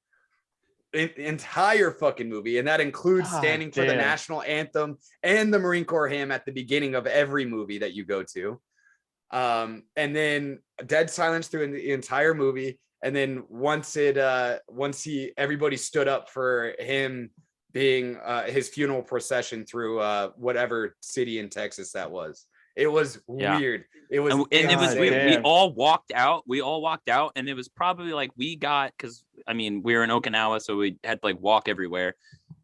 Entire fucking movie. And that includes standing for the national anthem and the Marine Corps hymn at the beginning of every movie that you go to. And then dead silence through the entire movie. And then once everybody stood up for him being his funeral procession through whatever city in Texas that was. It was weird. It was, we all walked out. We all walked out, and it was probably like because we were in Okinawa, so we had to like walk everywhere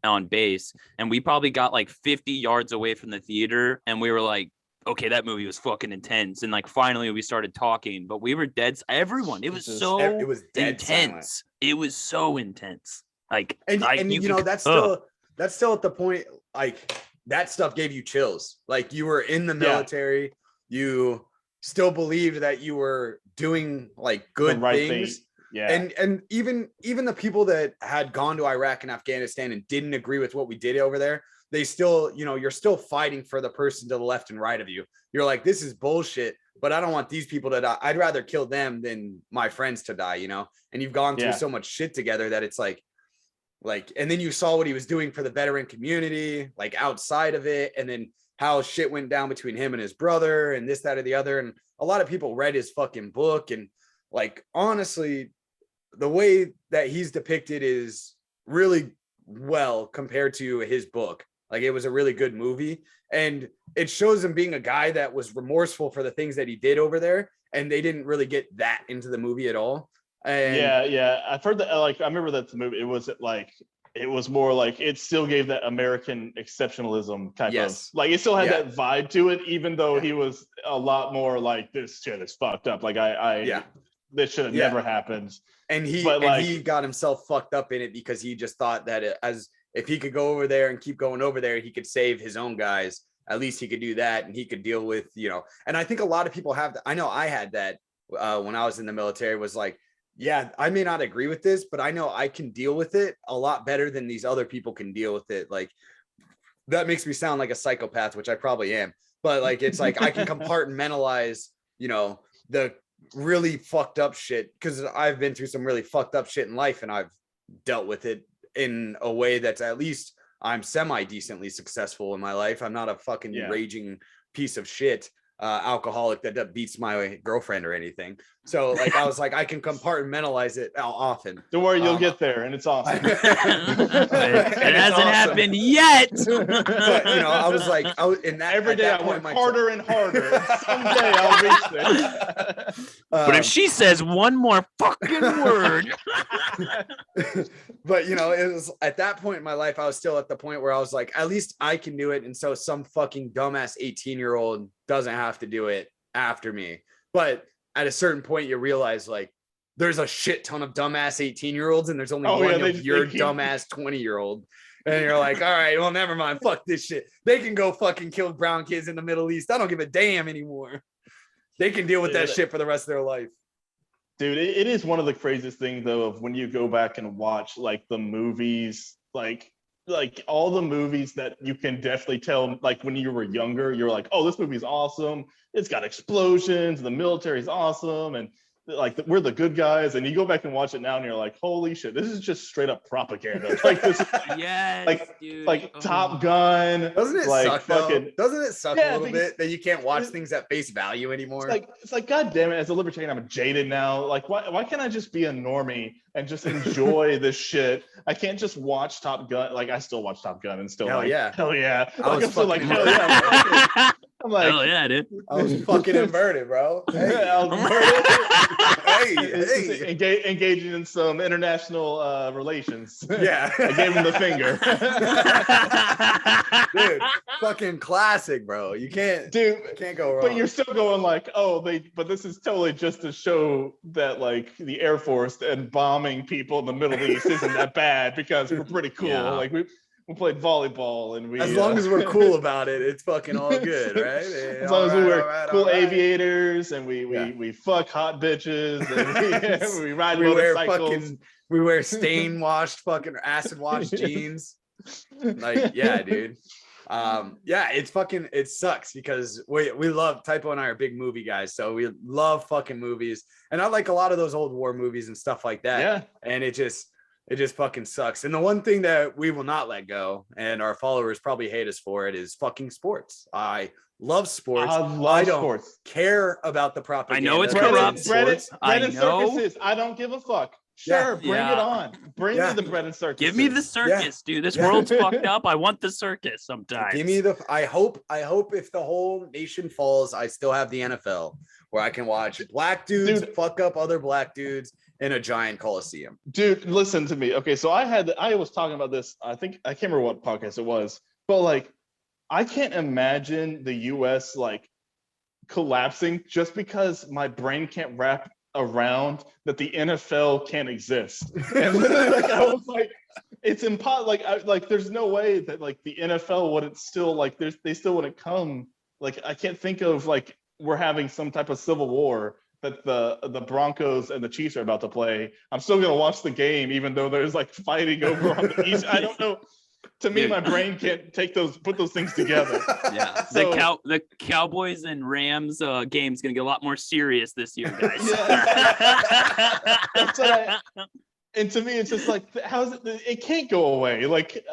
on base, and we probably got like 50 yards away from the theater, and we were like, okay, that movie was fucking intense, and like finally we started talking, but we were dead. Everyone, it was dead intense. Silent. It was so intense. That's still at the point like. That stuff gave you chills. Like you were in the military, you still believed that you were doing like good things. Yeah. And even the people that had gone to Iraq and Afghanistan and didn't agree with what we did over there, they still, you're still fighting for the person to the left and right of you. You're like, this is bullshit, but I don't want these people to die. I'd rather kill them than my friends to die, and you've gone through so much shit together that it's like, and then you saw what he was doing for the veteran community, like outside of it. And then how shit went down between him and his brother and this, that, or the other. And a lot of people read his fucking book. And like, honestly, the way that he's depicted is really well compared to his book. Like it was a really good movie. And it shows him being a guy that was remorseful for the things that he did over there. And they didn't really get that into the movie at all. And I've heard that. Like I remember that the movie. It was more like it still gave that American exceptionalism type of like it still had that vibe to it, even though he was a lot more like this shit is fucked up. Like this should have never happened. And he got himself fucked up in it because he just thought that if he could go over there and keep going over there, he could save his own guys. At least he could do that, and he could deal with And I think a lot of people have that. I know I had that when I was in the military. Was like. Yeah, I may not agree with this, but I know I can deal with it a lot better than these other people can deal with it. Like that makes me sound like a psychopath, which I probably am. But like it's like I can compartmentalize, the really fucked up shit because I've been through some really fucked up shit in life and I've dealt with it in a way that's at least I'm semi-decently successful in my life. I'm not a fucking raging piece of shit. Alcoholic that beats my girlfriend or anything. So like I was like I can compartmentalize it often. Don't worry, you'll get there, and it's awesome. It hasn't happened yet. But, I was like, every day I work harder and harder. Someday I'll reach there. But if she says one more fucking word, But you know, it was at that point in my life, I was still at the point where I was like, at least I can do it. And so some fucking dumbass 18-year-old doesn't have to do it after me. But at a certain point, you realize like there's a shit ton of dumbass 18-year-olds, and there's only one of your dumbass 20-year-old. And you're like, all right, well, never mind. Fuck this shit. They can go fucking kill brown kids in the Middle East. I don't give a damn anymore. They can deal with that shit for the rest of their life. Dude, it is one of the craziest things though of when you go back and watch like the movies, like all the movies that you can definitely tell, like when you were younger, you're like, oh, this movie's awesome. It's got explosions, the military's awesome, and like we're the good guys. And you go back and watch it now, and you're like, holy shit, this is just straight up propaganda. Like this, like Top Gun. Doesn't it like, suck? fucking, doesn't it suck a little bit that you can't watch things at face value anymore? It's like, God damn it! As a libertarian, I'm jaded now. Like, why can't I just be a normie and just enjoy this shit? I can't just watch Top Gun. Like, I still watch Top Gun and still hell yeah. I'm still like hell yeah. I'm like, hell yeah, dude. I was fucking inverted, bro. Hey. I was inverted. hey. Engaging in some international relations. Yeah. I gave him the finger. Dude, fucking classic, bro. You can't go wrong. But you're still going like, but this is totally just to show that like the Air Force and bombing people in the Middle East isn't that bad because we're pretty cool. Yeah. Like we played volleyball and as long as we're cool about it, it's fucking all good, right? As long as we wear cool aviators and we fuck hot bitches and we ride motorcycles. We wear stain washed fucking acid washed jeans. Like, yeah, dude. It sucks because we love, Typo and I are big movie guys, so we love fucking movies, and I like a lot of those old war movies and stuff like that. Yeah, and it just fucking sucks. And the one thing that we will not let go, and our followers probably hate us for it, is fucking sports. I love sports. I don't care about the propaganda. I know it's corrupt. Bread and circuses. I don't give a fuck. Sure, bring it on. Bring me the bread and circus. Give me the circus, dude. This world's fucked up. I want the circus sometimes. Give me I hope if the whole nation falls, I still have the NFL where I can watch black dudes fuck up other black dudes in a giant coliseum. Dude, listen to me. Okay, so I was talking about this. I can't remember what podcast it was, but like I can't imagine the US like collapsing just because my brain can't wrap around that the NFL can't exist. And literally, like, I was like, it's impossible. Like, there's no way that like the NFL wouldn't still like they still wouldn't come. Like, I can't think of like we're having some type of civil war that the Broncos and the Chiefs are about to play. I'm still gonna watch the game even though there's like fighting over on the East. I don't know. To me, my brain can't put those things together. Yeah, so, the Cowboys and Rams game's gonna get a lot more serious this year, guys. That's and to me, it's just like, how's it? It can't go away. Like,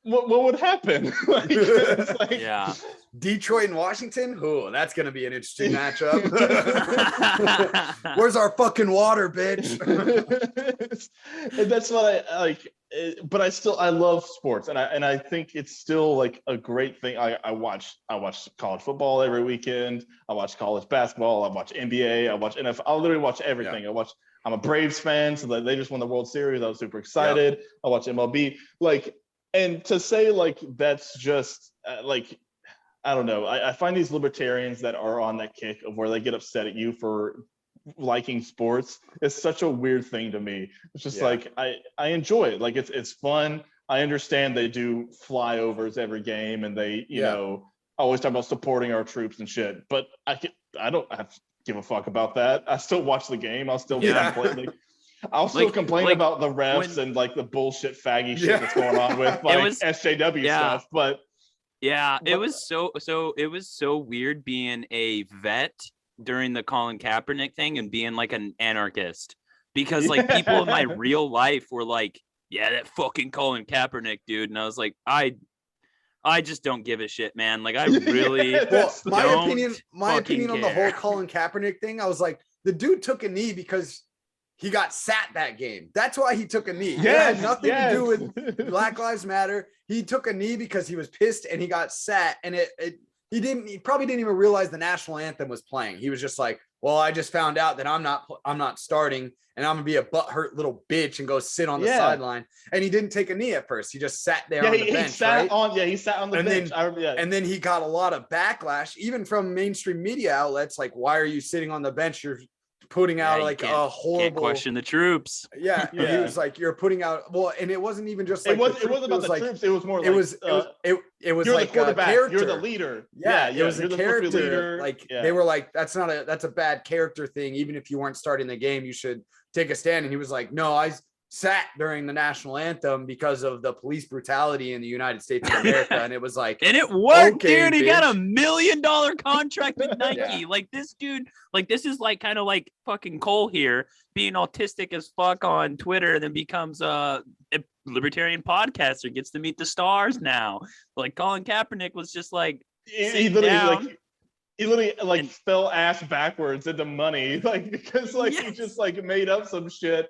what would happen? Yeah, Detroit and Washington. Oh, that's gonna be an interesting matchup. Where's our fucking water, bitch? And that's what I like. But I love sports, and I think it's still like a great thing. I watch college football every weekend. I watch college basketball. I watch NBA. I watch NFL. I literally watch everything. Yeah. I'm a Braves fan, so they just won the World Series. I was super excited. Yeah. I watch MLB. Like, and to say like that's just like, I don't know. I find these libertarians that are on that kick of where they get upset at you for liking sports is such a weird thing to me. It's just like I enjoy it. Like it's fun. I understand they do flyovers every game and they know always talk about supporting our troops and shit, but I don't have to give a fuck about that. I still watch the game. I'll still complain. I'll still complain about the refs and like the bullshit faggy shit that's going on with like SJW stuff, but it was so weird being a vet during the Colin Kaepernick thing and being like an anarchist, because like people in my real life were like, yeah, that fucking Colin Kaepernick dude, and I was like, I just don't give a shit, man. Like I really my opinion on the whole Colin Kaepernick thing, I was like, the dude took a knee because he got sat that game. That's why he took a knee. It had nothing to do with Black Lives Matter. He took a knee because he was pissed and he got sat, and He probably didn't even realize the national anthem was playing. He was just like, well, I just found out that I'm not starting, and I'm gonna be a butthurt little bitch and go sit on the sideline. And he didn't take a knee at first. He just sat there on the bench. He sat on the bench. And then he got a lot of backlash, even from mainstream media outlets. Like, why are you sitting on the bench? You're putting out like a horrible. Can't question the troops. Yeah, he was like, you're putting out. Well, and it wasn't even just like it wasn't about the troops. It was more like it was you're like the quarterback. Character. You're the leader. It was a character leader. Like they were like, that's a bad character thing. Even if you weren't starting the game, you should take a stand. And he was like, no, I sat during the national anthem because of the police brutality in the United States of America. And it was like, and it worked, okay, dude. He bitch. got $1 million contract with Nike. Like this dude, like this is like kind of like fucking Cole here being autistic as fuck on Twitter, and then becomes a libertarian podcaster, gets to meet the stars now. Like Colin Kaepernick was just like, he literally like fell ass backwards into money, like because like he just like made up some shit,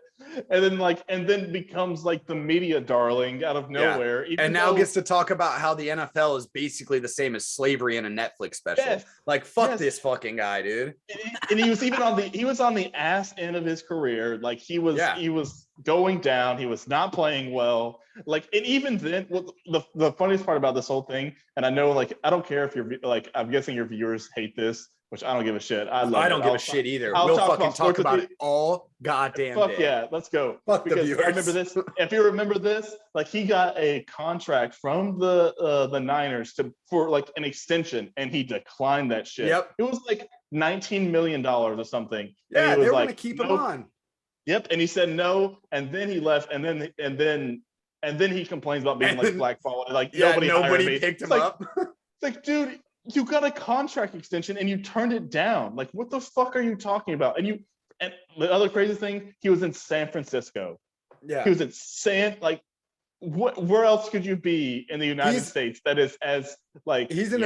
and then becomes like the media darling out of nowhere. And now gets to talk about how the NFL is basically the same as slavery in a Netflix special. Like fuck this fucking guy, dude. And he was even on the ass end of his career. Like he was going down. He was not playing well. Like, and even then, the funniest part about this whole thing, and I know, like, I don't care if you're like, I'm guessing your viewers hate this, which I don't give a shit. I don't give a shit either. We'll fucking talk about it all goddamn day. Yeah, let's go. Fuck the viewers. I remember this. If you remember this, like he got a contract from the Niners for like an extension, and he declined that shit. Yep. It was like $19 million or something. Yeah, and they were gonna keep him on. Yep, and he said no, and then he left, and then he complains about being like blackballed. Like nobody picked him up. It's like, dude, you got a contract extension and you turned it down. Like, what the fuck are you talking about? And the other crazy thing, he was in San Francisco. Yeah, he was in where else could you be in the United States that is as like he's an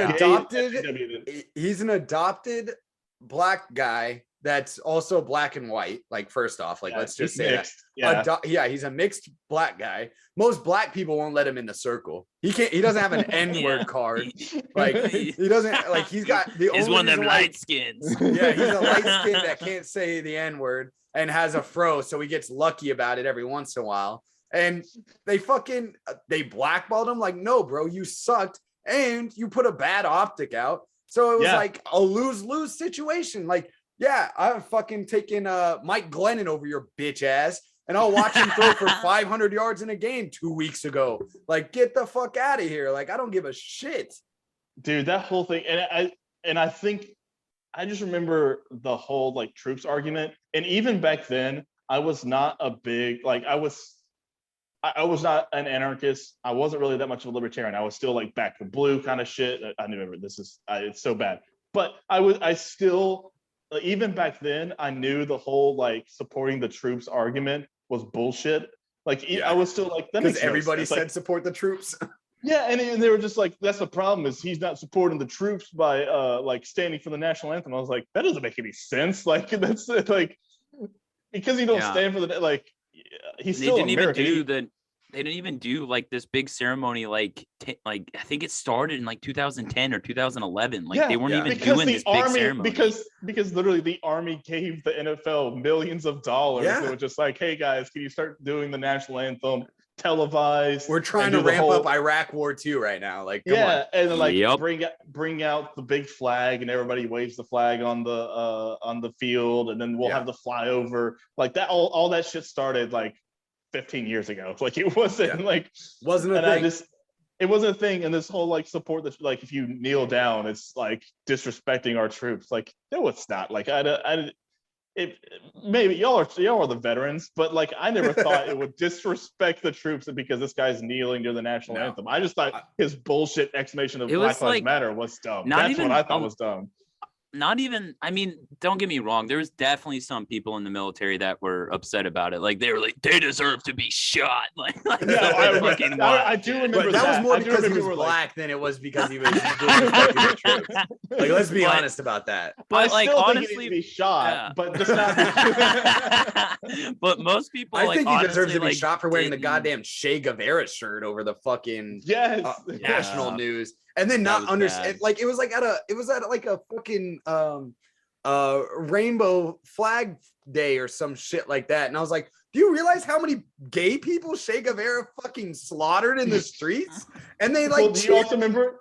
adopted black guy that's also black and white. Like, first off, like let's just say mixed. that. He's a mixed black guy. Most black people won't let him in the circle. He doesn't have an N-word card. Like he doesn't, like he's one of them light skins. Yeah, he's a light skin that can't say the N-word and has a fro, so he gets lucky about it every once in a while. And they blackballed him. Like, no, bro, you sucked and you put a bad optic out. So it was like a lose-lose situation. Like, yeah, I'm fucking taking Mike Glennon over your bitch ass, and I'll watch him throw for 500 yards in a game 2 weeks ago. Like, get the fuck out of here. Like, I don't give a shit. Dude, that whole thing. And I think I just remember the whole like troops argument. And even back then, I was not a big, like I was not an anarchist. I wasn't really that much of a libertarian. I was still like back to blue kind of shit. I remember it's so bad. But I still, even back then, I knew the whole like supporting the troops argument was bullshit. Like I was still like, that because everybody sense. said Like, support the troops. Yeah, and they were just like, that's the problem, is he's not supporting the troops by like standing for the national anthem. I was like, that doesn't make any sense. Like that's like, because you don't stand for the like, he's still American. They didn't even do like this big ceremony, like I think it started in like 2010 or 2011. Like they weren't even doing this big ceremony. Because literally the army gave the NFL millions of dollars. Yeah. It was just like, hey guys, can you start doing the national anthem televised? We're trying to ramp up Iraq War II right now. Like, come on. And then like bring out the big flag, and everybody waves the flag on the field, and then we'll have the flyover. Like that, all that shit started like 15 years ago. Like it wasn't wasn't a thing. It wasn't a thing. And this whole like support that, like if you kneel down, it's like disrespecting our troops. Like no, it's not. Like maybe y'all are the veterans, but like I never thought it would disrespect the troops because this guy's kneeling to the national anthem. I just thought his bullshit explanation of Black Lives Matter was dumb. That's what I thought was dumb. Not even, I mean, don't get me wrong. There was definitely some people in the military that were upset about it. Like they were like, they deserve to be shot. Like I do remember but that was more because he was black than it was because he was disrespecting the troops. Like, let's be honest about that. But like, honestly, think he needs to be shot, but just not. But most people, I think he deserves to be shot for wearing the goddamn Che Guevara shirt over the fucking national news. and then not understand. bad. Like it was at like a fucking rainbow flag day or some shit like that. And I was like, do you realize how many gay people Che Guevara fucking slaughtered in the streets? And they like, well, do you also remember,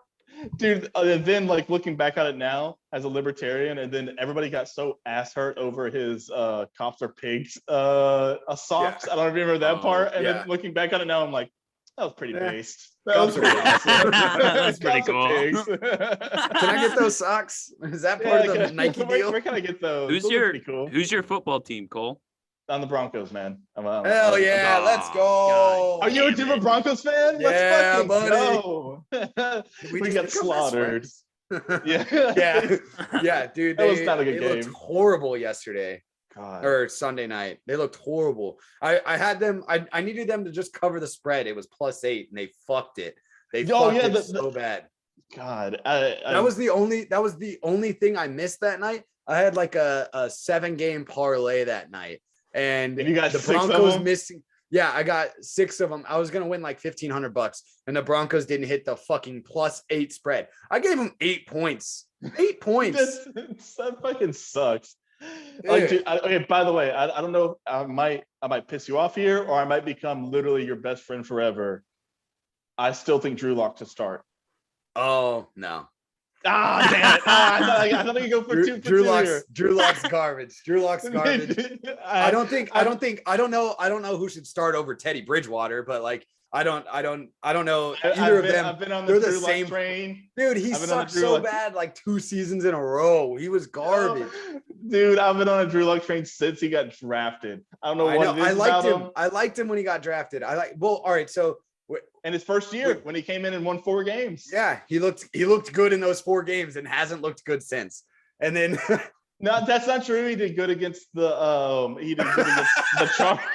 dude? Then like looking back at it now as a libertarian, and then everybody got so ass hurt over his cops are pigs assaults. Yeah. I don't remember that part. And yeah. then looking back on it now, I'm like, that was pretty Yeah. based. That was Cops are pretty awesome. That's pretty Cops are cool. pigs. can I get those socks? Is that part of the Nike deal? Where can I get those? Who's Those are your pretty cool? Who's your football team, Cole? On the Broncos, man. Hell yeah, let's go. Are you a Denver Broncos fan? Yeah, Let's fucking buddy. go. We We just got become slaughtered. best Yeah. yeah, dude. That was not a good they looked game. horrible yesterday God. or Sunday night. They looked horrible. I had them. I needed them to just cover the spread. It was +8, and they fucked it. They fucked it so bad. God. That was the only thing I missed that night. I had like a 7-game parlay that night, and you got the 6 of Broncos them? missing. Yeah, I got 6 of them. I was gonna win like $1,500, and the Broncos didn't hit the fucking +8 spread. I gave them 8 points. 8 points. That fucking sucks. Like, dude, okay, by the way, I don't know. I might piss you off here, or I might become literally your best friend forever. I still think Drew Lock to start. Oh no. Ah, damn it! I thought I could go for two. Drew Lock's garbage. Drew Lock's garbage. I don't know who should start over Teddy Bridgewater, but like I don't know either of them. I've been on They're the the Drew Lock same train. Dude, he sucked so bad like 2 seasons in a row. He was garbage. Dude, I've been on a Drew Lock train since he got drafted. I don't know what it is I liked about him. I liked him when he got drafted. All right, so in his first year when he came in and won 4 games. Yeah, he looked good in those 4 games and hasn't looked good since. And then no, that's not true. He did good against the Chargers.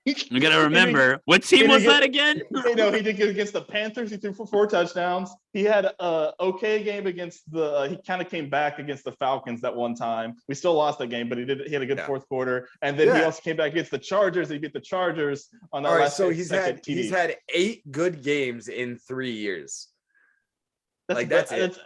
You gotta remember, what team was that again? He did good against the Panthers. He threw for 4 touchdowns. He had a okay game against he kind of came back against the Falcons that one time. We still lost that game, but he had a good fourth quarter. And then he also came back against the Chargers. He beat the Chargers on that last so he's had 8 good games in 3 years. That's it.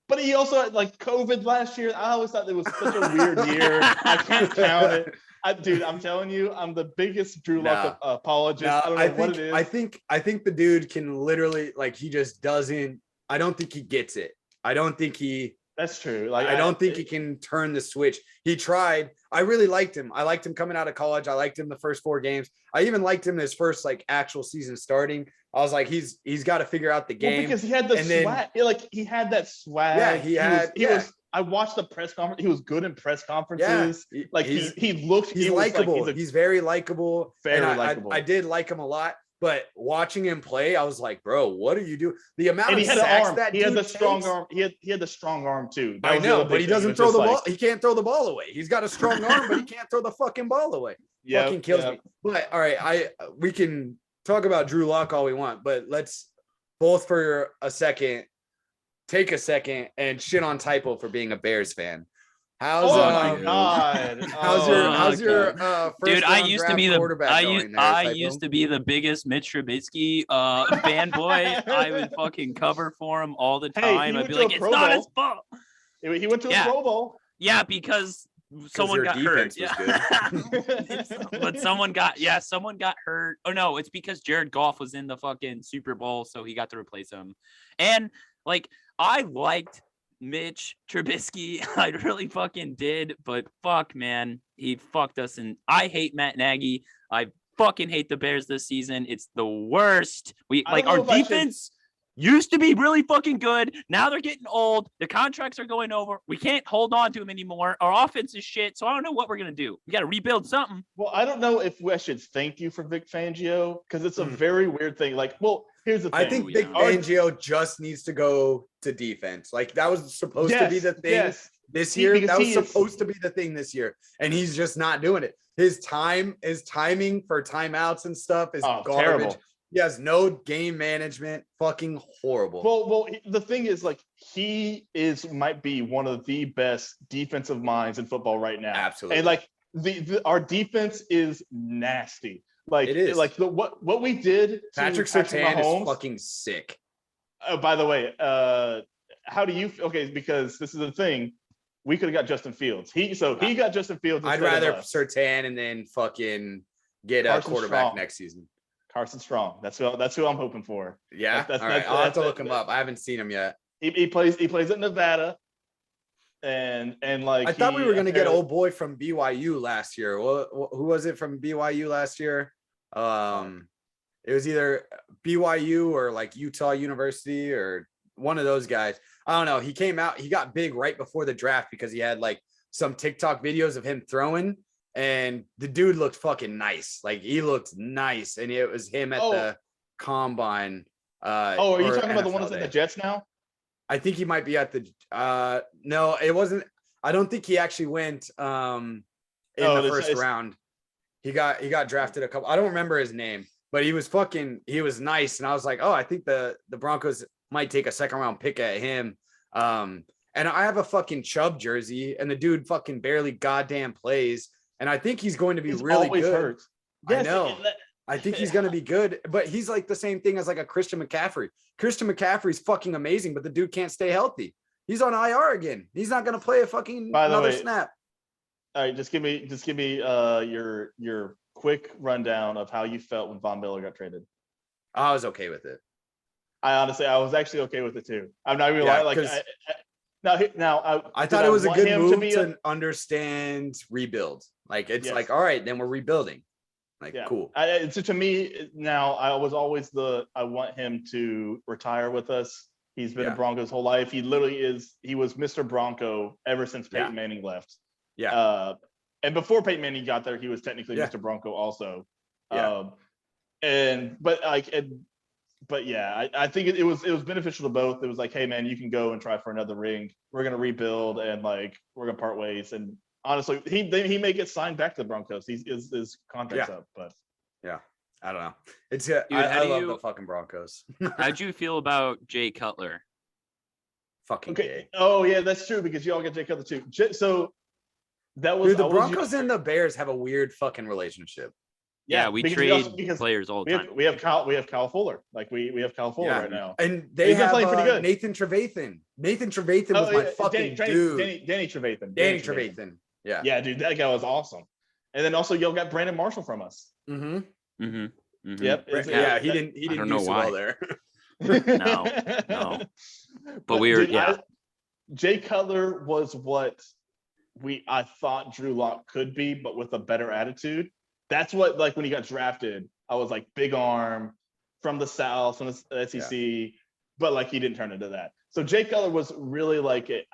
But he also had like COVID last year. I always thought it was such a weird year. I can't count it. Dude, I'm telling you, I'm the biggest Drew Lock apologist. I don't know what it is. I think the dude can literally he just doesn't. I don't think he gets it. I don't think he. That's true. I don't think he can turn the switch. He tried. I really liked him. I liked him coming out of college. I liked him the first 4 games. I even liked him his first actual season starting. I was like, he's got to figure out the game because he had the swag. He had that swag. Yeah, I watched the press conference. He was good in press conferences. Yeah, he's likable. He's very likable. Very likable. I did like him a lot. But watching him play, I was like, bro, what are you doing? The amount and of he had sacks arm. that he had the dude strong takes, arm. He had the strong arm too. I know, but he doesn't throw the ball. He can't throw the ball away. He's got a strong arm, but he can't throw the fucking ball away. Fucking kills me. But all right, we can talk about Drew Lock all we want, but let's both for a second take a second and shit on Typo for being a Bears fan. How's your first dude? I used to be the used to be the biggest Mitch Trubisky fanboy. I would fucking cover for him all the time. I'd be like, it's not his fault. He went to a Pro Bowl. Yeah, because someone got hurt. But someone got hurt. Oh no, it's because Jared Goff was in the fucking Super Bowl, so he got to replace him. And I liked Mitch Trubisky. I really fucking did, but fuck, man, he fucked us. And I hate Matt Nagy. I fucking hate the Bears this season. It's the worst. Our defense used to be really fucking good. Now they're getting old. The contracts are going over. We can't hold on to them anymore. Our offense is shit. So I don't know what we're gonna do. We got to rebuild something. Well, I don't know if I should thank you for Vic Fangio because it's a very weird thing. Here's the thing. I think Vic Fangio just needs to go to defense. That was supposed to be the thing this year. That was supposed to be the thing this year, and he's just not doing it. His timing for timeouts and stuff is garbage. Terrible. He has no game management. Fucking horrible. Well, the thing is, he might be one of the best defensive minds in football right now. Absolutely. And our defense is nasty. It is. What we did. Patrick Surtain is fucking sick. by the way, how do you? Okay, because this is the thing. We could have got Justin Fields. He got Justin Fields. I'd rather Surtain and then fucking get a quarterback next season. Carson Strong. That's who I'm hoping for. Yeah. All right. I'll have to look him up. I haven't seen him yet. He plays at Nevada. And like I thought we were gonna get old boy from BYU last year. Who was it from BYU last year? It was either BYU or like Utah University or one of those guys. I don't know. He came out, he got big right before the draft because he had like some TikTok videos of him throwing, and the dude looked fucking nice. Like he looked nice, and it was him at the combine. Are you talking about the one that's at the Jets now? I think he might be at the no, it wasn't. I don't think he actually went in the first round. He got drafted a couple. I don't remember his name, but he was nice, and I was like, oh, I think the Broncos might take a second round pick at him. And I have a fucking Chubb jersey, and the dude fucking barely goddamn plays, and I think he's going to be really good. Hurt. Yes, I know. I think he's going to be good, but he's like the same thing as like a Christian McCaffrey. Christian McCaffrey's fucking amazing, but the dude can't stay healthy. He's on IR again. He's not going to play a fucking another snap. All right, just give me your quick rundown of how you felt when Von Miller got traded. I was okay with it. I was actually okay with it too. I'm not even lying. Like I thought it was a good move to understand rebuild. Like it's like, all right, then we're rebuilding. Like, cool. To me now, I was always I want him to retire with us. He's been a Broncos whole life. He was Mr. Bronco ever since Peyton Manning left. Yeah. And before Peyton Manning got there, he was technically Mr. Bronco also. Yeah. I think it was beneficial to both. It was like, hey man, you can go and try for another ring. We're gonna rebuild and like we're gonna part ways. And honestly, he may get signed back to the Broncos. His contract's up, but I don't know. It's I love the fucking Broncos. How'd you feel about Jay Cutler? Fucking gay. Oh yeah, that's true because you all get Jay Cutler too. So that was the Broncos and the Bears have a weird fucking relationship. Yeah, we trade players all the time. We have Kyle Fuller. Like we have Kyle Fuller right now, and they have playing pretty good. Nathan Trevathan. Nathan Trevathan was my fucking dude. Danny Trevathan. Danny Trevathan. Yeah, dude, that guy was awesome. And then also y'all got Brandon Marshall from us. Mm-hmm. Mm-hmm. Mm-hmm. Yep. He didn't do so well there. No. But we were Jay Cutler was what I thought Drew Lock could be, but with a better attitude. That's what, like, when he got drafted, I was like, big arm from the South, from the SEC, but like he didn't turn into that. So Jay Cutler was really like it.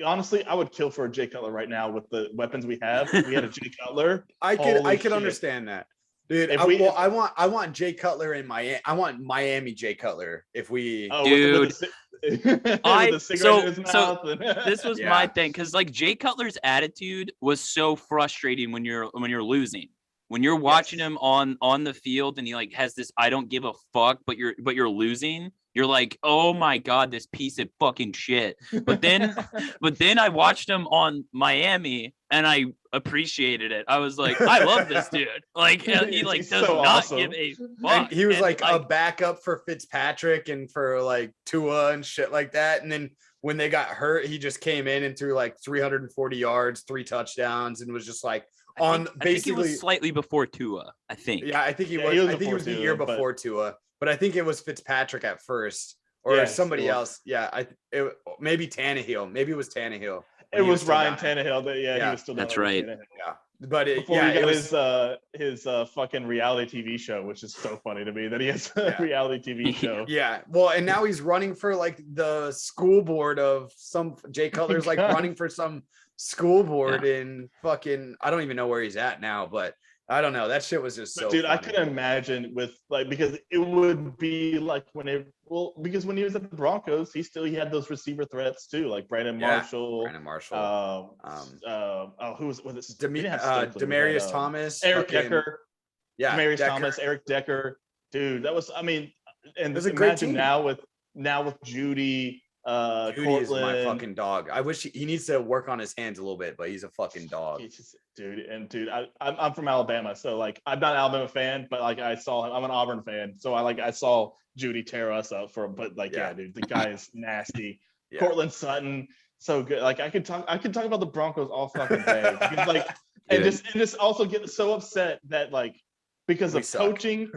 Honestly, I would kill for a Jay Cutler right now with the weapons we have. If we had a Jay Cutler. I could understand that. Dude, I want Jay Cutler in Miami. I want Miami Jay Cutler if we this was my thing, because like Jay Cutler's attitude was so frustrating when you're losing. When you're watching him on the field and he like has this I don't give a fuck, but you're losing, you're like, oh my God, this piece of fucking shit. But then I watched him on Miami and I appreciated it. I was like, I love this dude. Like he like does so not give a fuck. And he was like a backup for Fitzpatrick and for like Tua and shit like that. And then when they got hurt, he just came in and threw like 340 yards, 3 touchdowns, and was just like, I think it was slightly before Tua, I think. Yeah, I think he was. I think he was the year before Tua, but I think it was Fitzpatrick at first, or somebody else. Yeah, maybe Tannehill. Maybe it was Tannehill. It was Ryan Tannehill. He was still. That's right. Yeah, but before he got his fucking reality TV show, which is so funny to me that he has a reality TV show. Yeah, well, and now he's running for like the school board of some. Jay Cutler's like running for some school board in fucking, I don't even know where he's at now, but I don't know. That shit was just so dude, funny. I couldn't imagine with like, because it would be like because when he was at the Broncos, he had those receiver threats too, like Brandon Marshall. Who was it? Demarius Thomas, Eric Decker. Yeah, Demarius Thomas, Eric Decker. Dude, that was, I mean, and it was a great team. now with Judy, Judy is my Cortland. fucking dog. I wish he needs to work on his hands a little bit, but he's a fucking dog. Dude, I'm from Alabama, so like I'm not an Alabama fan, but like I saw him. I'm an Auburn fan, so I saw Judy tear us up for him. But like, yeah, dude, the guy is nasty. Yeah. Cortland Sutton, so good. Like I could talk about the Broncos all fucking day. Because, like, and just also get so upset that like because We of suck. coaching,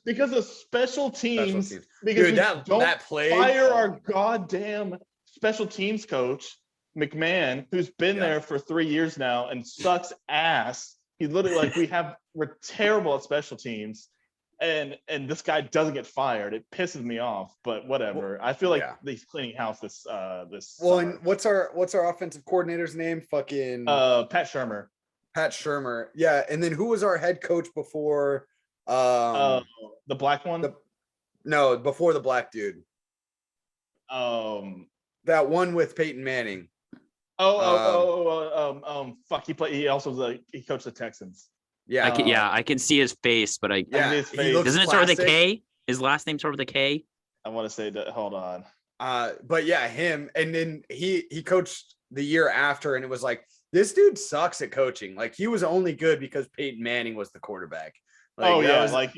because of special teams, because Dude, we that don't play, fire our goddamn special teams coach McMahon, who's been there for 3 years now and sucks ass. He literally we're terrible at special teams, and this guy doesn't get fired. It pisses me off, but whatever. I feel like he's cleaning house this Well, summer. and what's our offensive coordinator's name? Fucking Pat Shurmur. Pat Shurmur. Yeah, and then who was our head coach before? The black one. Before the black dude. That one with Peyton Manning. Fuck. He also he coached the Texans. Yeah, I can see his face, but his face. Doesn't it start with a K? His last name start with a K? I want to say that. Hold on. But yeah, him, and then he coached the year after, and it was like, this dude sucks at coaching. Like, he was only good because Peyton Manning was the quarterback. Like,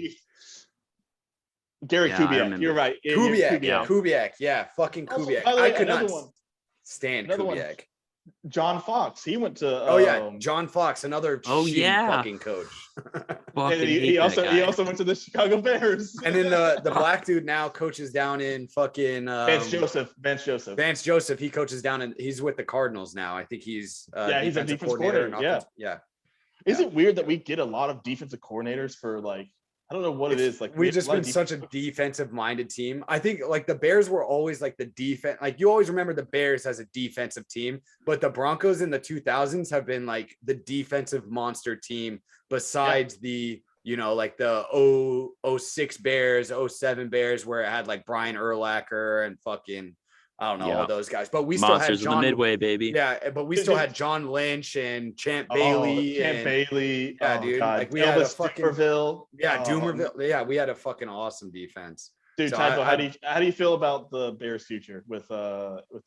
Gary Kubiak. You're right. Kubiak. Yeah, fucking Kubiak. I could not stand Kubiak. John Fox. He went to. John Fox, another fucking coach. He also went to the Chicago Bears. And then the black dude now coaches down in fucking Vance Joseph. Vance Joseph. He coaches down in. He's with the Cardinals now. I think he's he's a defensive coordinator. Yeah. Is it weird that we get a lot of defensive coordinators for like? I don't know what it is. Like we've just been such a defensive-minded team. I think like the Bears were always like the defense. Like you always remember the Bears as a defensive team, but the Broncos in the 2000s have been like the defensive monster team. Besides the like the 06 Bears, 07 Bears, where it had like Brian Urlacher and fucking I don't know all those guys. But we Monsters still had John of the Midway, baby. Yeah, but we still had John Lynch and Champ Bailey. Bailey. Yeah, dude. God. Like we Elvis had a fucking Dumerville. Dumerville. Yeah, we had a fucking awesome defense. Dude, So Typo, how do you feel about the Bears' future with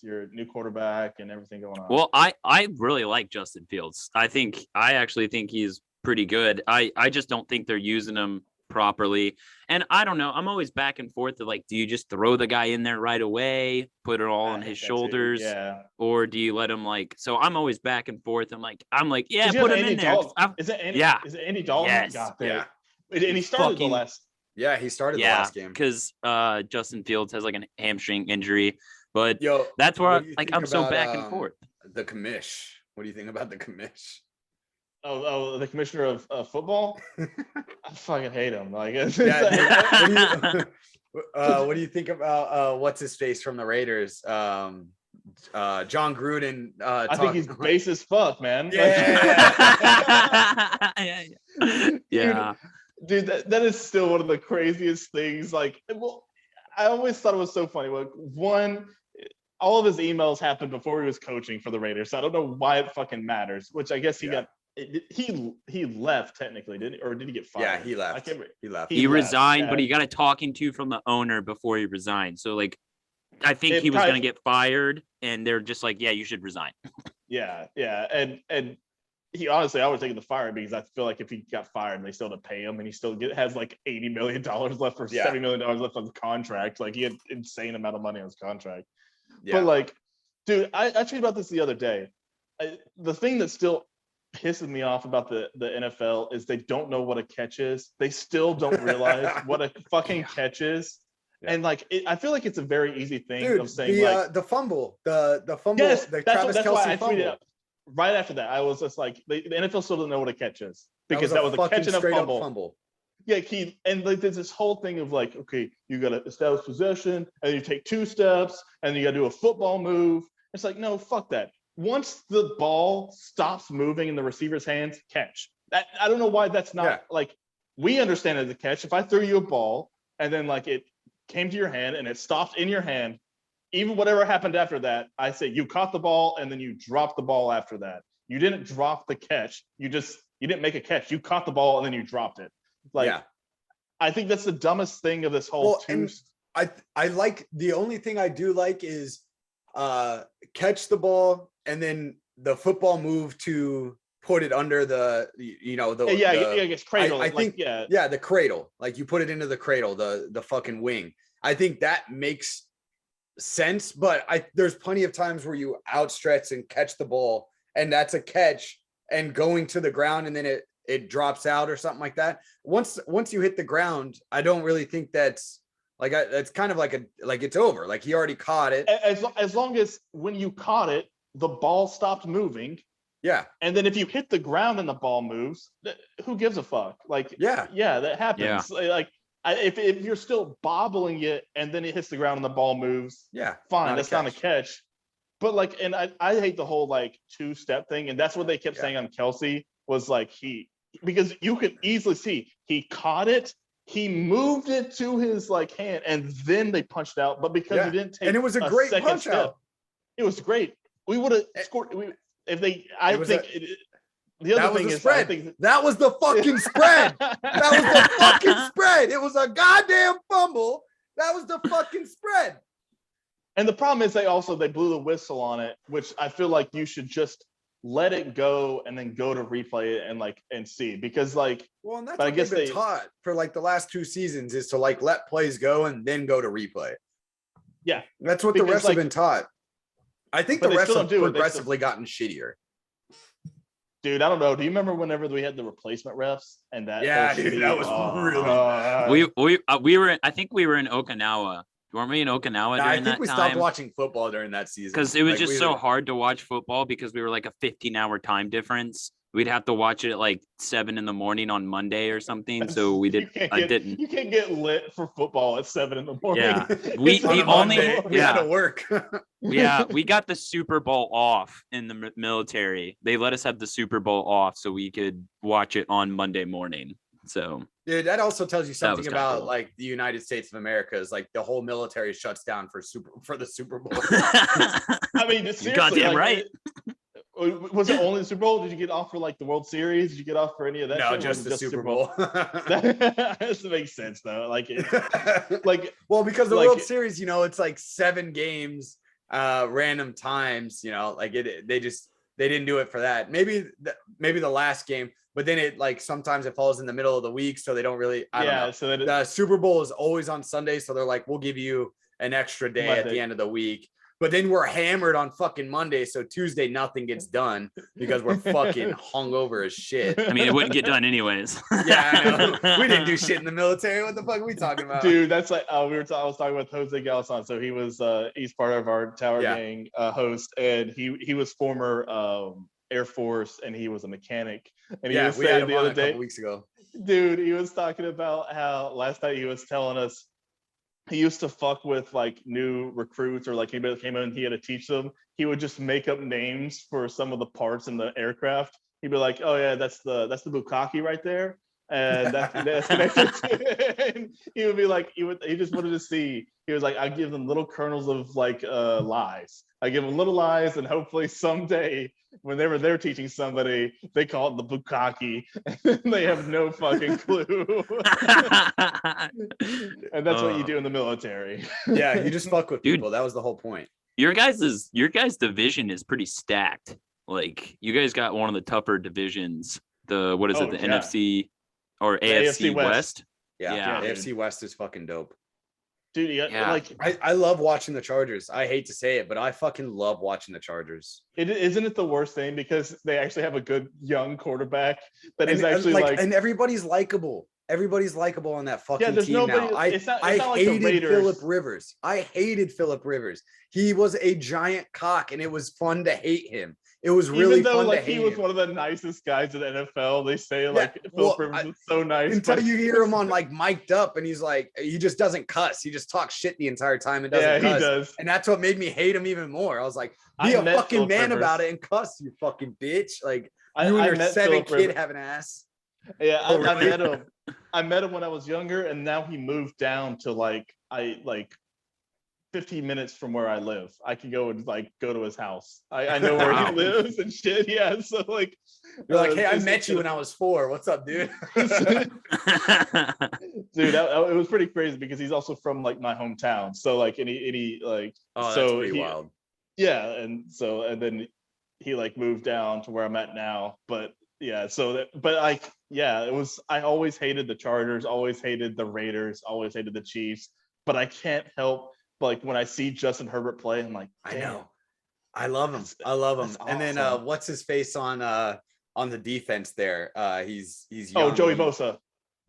your new quarterback and everything going on? Well, I really like Justin Fields. I actually think he's pretty good. I just don't think they're using him properly. And I don't know. I'm always back and forth of like, do you just throw the guy in there right away, put it all on his shoulders, or do you let him like? So I'm always back and forth. I'm like, yeah, put him in there. Is it Andy Dalton? Yes. Got there? Yeah. And he started the last. Yeah, he started the last game because Justin Fields has like a hamstring injury. But that's what where I'm so back and forth. The commish. What do you think about the commish? Oh, the commissioner of football. I fucking hate him. Like, what do you think about what's his face from the Raiders? John Gruden. I think he's base as fuck, man. Yeah. Dude, that is still one of the craziest things. Like, well, I always thought it was so funny. Like, one, all of his emails happened before he was coaching for the Raiders, so I don't know why it fucking matters. Which I guess he got. He left technically, did he get fired? Yeah, he left. He left. He resigned, but he got a talking to from the owner before he resigned. So like, I think he was going to get fired, and they're just like, yeah, you should resign. Yeah, and he honestly, I would take the fire because I feel like if he got fired, they still had to pay him, and he still has like $80 million left or $70 million left on his contract. Like he had insane amount of money on his contract. Yeah. But like, dude, I tweeted about this the other day. The thing that still pisses me off about the NFL is they don't know what a catch is. They still don't realize what a fucking catch is. Yeah. And like, I feel like it's a very easy thing of saying the fumble, the fumble, yes, the Travis Kelce why I fumble. tweeted out. Right after that, I was just like, the NFL still doesn't know what a catch is because that was a catch and a fumble. Yeah, and like there's this whole thing of like, okay, you got to establish possession, and you take 2 steps, and you got to do a football move. It's like, no, fuck that. Once the ball stops moving in the receiver's hands, catch. I don't know why that's not like, we understand it as a catch. If I threw you a ball and then like it came to your hand and it stopped in your hand, even whatever happened after that, I say you caught the ball and then you dropped the ball after that. You didn't drop the catch. You didn't make a catch. You caught the ball and then you dropped it. Like, I think that's the dumbest thing of this whole I like, the only thing I do like is catch the ball and then the football move to put it under the I guess cradle. I think the cradle, like you put it into the cradle, the fucking wing. I think that makes sense, but there's plenty of times where you outstretch and catch the ball and that's a catch and going to the ground and then it drops out or something like that. Once you hit the ground, I don't really think that's like, that's kind of like it's over. Like he already caught it. As long as when you caught it, the ball stopped moving. Yeah. And then if you hit the ground and the ball moves, who gives a fuck? Like, yeah, that happens. Yeah. Like, if you're still bobbling it and then it hits the ground and the ball moves, fine, that's not a catch. But like, and I hate the whole like two-step thing, and that's what they kept saying on Kelsey was like because you could easily see he caught it, he moved it to his like hand, and then they punched out. But because he didn't take, and it was a great punch out. It was great. We would have scored if they. The other thing is, spread. That was the fucking spread. That was the fucking spread. It was a goddamn fumble. That was the fucking spread. And the problem is they blew the whistle on it, which I feel like you should just let it go and then go to replay it and see, because like, well, and that's what they've been taught for like the last 2 seasons is to like let plays go and then go to replay. Yeah, that's what the refs have been taught. I think the refs have progressively gotten shittier. Dude, I don't know. Do you remember whenever we had the replacement refs and that? Yeah, dude, that was really. We were. I think we were in Okinawa. Weren't we in Okinawa during that time? I think we stopped watching football during that season because it was just so hard to watch football because we were like a 15-hour time difference. We'd have to watch it at like 7 a.m. on Monday or something. So we did. You can't get lit for football at 7 a.m. Yeah, we had to work. Yeah, we got the Super Bowl off in the military. They let us have the Super Bowl off so we could watch it on Monday morning. So, dude, that also tells you something about cool. Like the United States of America is like the whole military shuts down for the Super Bowl. I mean, seriously, goddamn right. Was it only the Super Bowl? Did you get off for like the World Series? Did you get off for any of that? No, just the Super Bowl. That doesn't make sense though. Well, because the World Series, it's like 7 games, random times. Like they didn't do it for that. Maybe the last game, but then it like sometimes it falls in the middle of the week, so they don't really. I don't know. So the Super Bowl is always on Sunday, so they're like, we'll give you an extra day at the end of the week. But then we're hammered on fucking Monday, so Tuesday nothing gets done because we're fucking hungover as shit. I mean, it wouldn't get done anyways. Yeah, I know. We didn't do shit in the military. What the fuck are we talking about? Dude, that's like I was talking with Jose Galison. So he's part of our Tower Gang host, and he was former Air Force, and he was a mechanic. And he was saying the other day, a couple weeks ago, dude, he was talking about how last night he was telling us. He used to fuck with like new recruits or like anybody that came in, he had to teach them. He would just make up names for some of the parts in the aircraft. He'd be like, "Oh yeah, that's the bukkake right there," and that's connected to. And he would be like, he just wanted to see. He was like, "I give them little kernels of like lies. I give them little lies, and hopefully someday, whenever they're teaching somebody, they call it the bukkake, and they have no fucking clue." And that's what you do in the military. Yeah, you just fuck with people. That was the whole point. Your guys' division is pretty stacked. Like you guys got one of the tougher divisions. The NFC or AFC West? Yeah, AFC West is fucking dope. Dude, I love watching the Chargers. I hate to say it, but I fucking love watching the Chargers. Isn't it the worst thing because they actually have a good young quarterback that is actually and everybody's likable. Everybody's likable on that fucking there's team nobody, now. It's not I like hated Phillip Rivers. I hated Phillip Rivers. He was a giant cock, and it was fun to hate him. It was really fun to hate him. He was one of the nicest guys in the NFL. They say Phillip Rivers is so nice. Until you hear him on like mic'd up, and he's like, he just doesn't cuss. He just talks shit the entire time and doesn't cuss. He does. And that's what made me hate him even more. I was like, be a fucking man about it and cuss, you fucking bitch. Like you and your 7 kid have an ass. Yeah, I met him. I met him when I was younger, and now he moved down to 15 minutes from where I live. I can go and like go to his house. I know where he lives and shit. Yeah. So like you're like, hey, I met you when I was 4. What's up, dude? Dude, it was pretty crazy because he's also from like my hometown. So like any like oh, so that's pretty he, wild. Yeah, and then he like moved down to where I'm at now. But yeah, I always hated the Chargers, always hated the Raiders, always hated the Chiefs, but I can't help like when I see Justin Herbert play, I'm like, damn, I know. I love him. I love him. Awesome. And then what's his face on the defense there? He's young. Oh, Joey Bosa.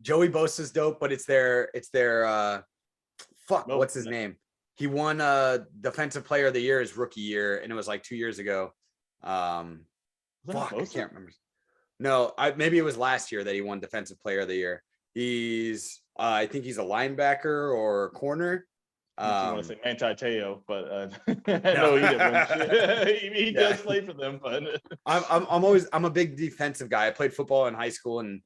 Joey Bosa's dope, but it's their what's his name? He won defensive player of the year his rookie year, and it was like 2 years ago. I can't remember. No, maybe it was last year that he won defensive player of the year. He's I think he's a linebacker or corner. I want to say Manti Te'o, but no, he didn't. He does play for them, but I'm a big defensive guy. I played football in high school, and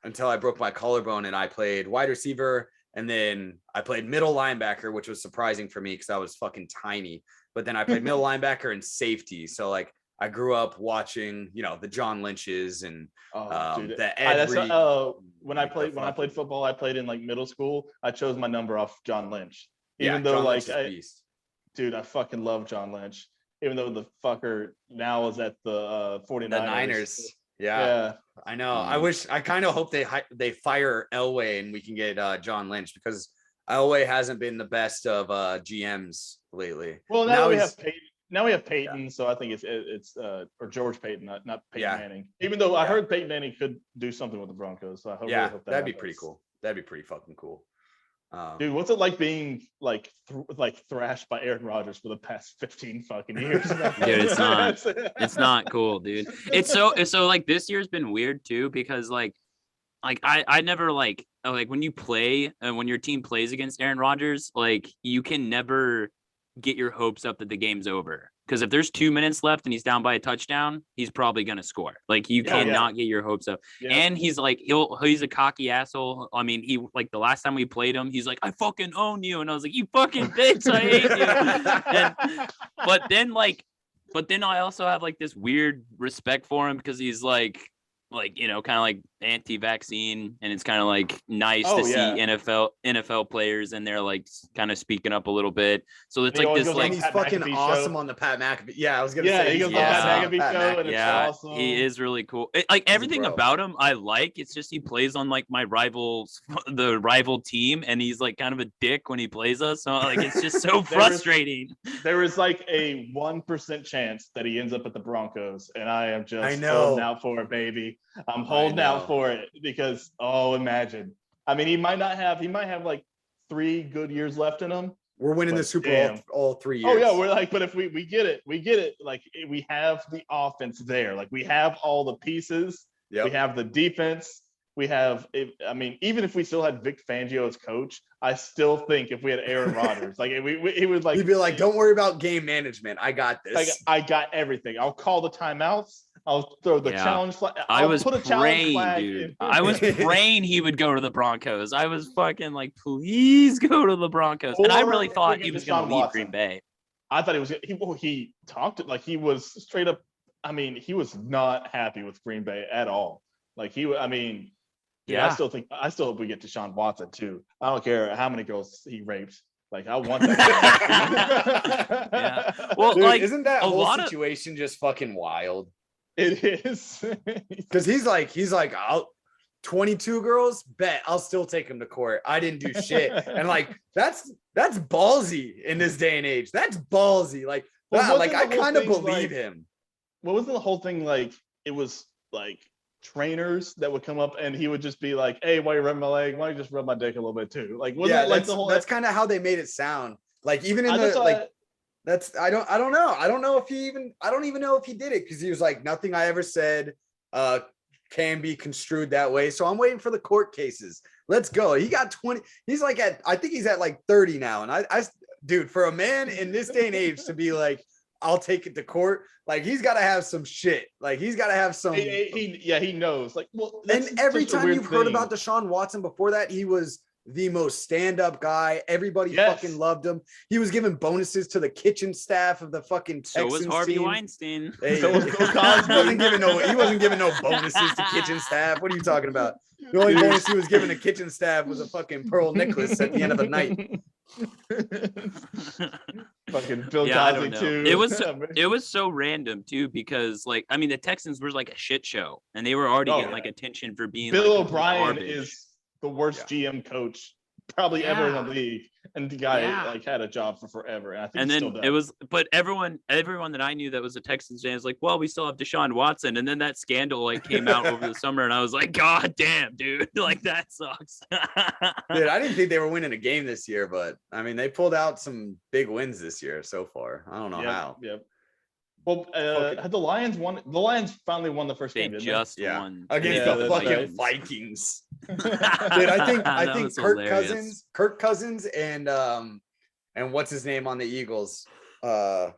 until I broke my collarbone, and I played wide receiver, and then I played middle linebacker, which was surprising for me because I was fucking tiny. But then I played middle linebacker and safety. So like I grew up watching, the John Lynch's and the Ed Reed. When I played football, I played in like middle school. I chose my number off John Lynch, even though John like I fucking love John Lynch. Even though the fucker now is at the 49ers. The Niners. Yeah. I know. I kind of hope they fire Elway and we can get John Lynch, because Elway hasn't been the best of GMs lately. Well, now we have Peyton. Now we have Peyton, so I think it's or George Peyton, not Peyton Manning. Even though I heard Peyton Manning could do something with the Broncos, so I hope. Yeah, that'd be pretty cool. That'd be pretty fucking cool. Dude, what's it like being like thrashed by Aaron Rodgers for the past 15 fucking years? Dude, it's not cool, dude. It's so like this year's been weird too, because like I never like when you play when your team plays against Aaron Rodgers, like you can never get your hopes up that the game's over, because if there's 2 minutes left and he's down by a touchdown, he's probably gonna score. Like you cannot get your hopes up. And he's like he's a cocky asshole. I mean, he like the last time we played him, he's like, I fucking own you, and I was like, you fucking bitch, I hate you. But then I also have like this weird respect for him, because he's like kind of like anti-vaccine, and it's kind of like nice to see NFL players, and they're like kind of speaking up a little bit. So it's like this, like he's fucking awesome show. On the Pat McAfee. Yeah, I was gonna say he goes on the Pat McAfee show, and it's awesome. He is really cool. Like everything about him, I like. It's just he plays on like the rival team, and he's like kind of a dick when he plays us. So like it's just so frustrating. There is like a 1% chance that he ends up at the Broncos, and I am just holding out for it, baby. I'm holding out for it, because imagine. I mean, he might have like 3 good years left in him. We're winning the Super Bowl all 3 years. Oh yeah, we're like, but if we get it, like we have the offense there, like we have all the pieces. We have the defense. We have, even if we still had Vic Fangio as coach, I still think if we had Aaron Rodgers, like he would like, he'd be like, don't worry about game management. I got this. Like, I got everything. I'll call the timeouts. I'll throw the challenge flag. I was praying, dude. I was praying he would go to the Broncos. I was fucking like, please go to the Broncos. And I really thought he was going to leave Green Bay. I thought he talked it like he was straight up. I mean, he was not happy with Green Bay at all. Like I still hope we get Deshaun Watson too. I don't care how many girls he raped. Like I want that. Well, dude, like isn't that whole situation just fucking wild? It is. Because he's like, I'll 22 girls, bet I'll still take him to court. I didn't do shit. And like that's ballsy in this day and age. That's ballsy. Like, I kind of believe him. What was the whole thing like? It was like trainers that would come up and he would just be like, hey, why you rub my leg? Why don't you just rub my dick a little bit too? Like, that's kind of how they made it sound. Like even in that's I don't know. I don't even know if he did it, because he was like, nothing I ever said can be construed that way. So I'm waiting for the court cases. Let's go. He got 20. He's like I think he's at like 30 now. And I dude, for a man in this day and age to be like, I'll take it to court. Like he's got to have some shit. Like he's got to have some. He knows. Like, well, and every time you've heard about Deshaun Watson before that, he was the most stand-up guy. Everybody fucking loved him. He was giving bonuses to the kitchen staff of the fucking Texans So was Harvey team. Weinstein. Hey, So was Bill Cosby. he wasn't giving no bonuses to kitchen staff. What are you talking about? The only bonus he was giving to kitchen staff was a fucking pearl necklace at the end of the night. Fucking Bill Yeah, I Cosby don't know. too. It was so random too, because like I mean the Texans were like a shit show, and they were already getting like attention for being Bill like, O'Brien garbage. is the worst GM coach probably ever in the league, and the guy like had a job for forever, and I think And he then still it does. was, but everyone that I knew that was a Texans fan is like, well, we still have Deshaun Watson, and then that scandal like came out over the summer, and I was like, God damn, dude, like that sucks. Dude, I didn't think they were winning a game this year, but I mean, they pulled out some big wins this year so far. I don't know how. Yep. Well, had the Lions won? The Lions finally won the first They game, didn't just won against Yeah, the that's fucking right. Vikings. Dude, Dude, I That think was Kirk Cousins and what's his name on the Eagles? they?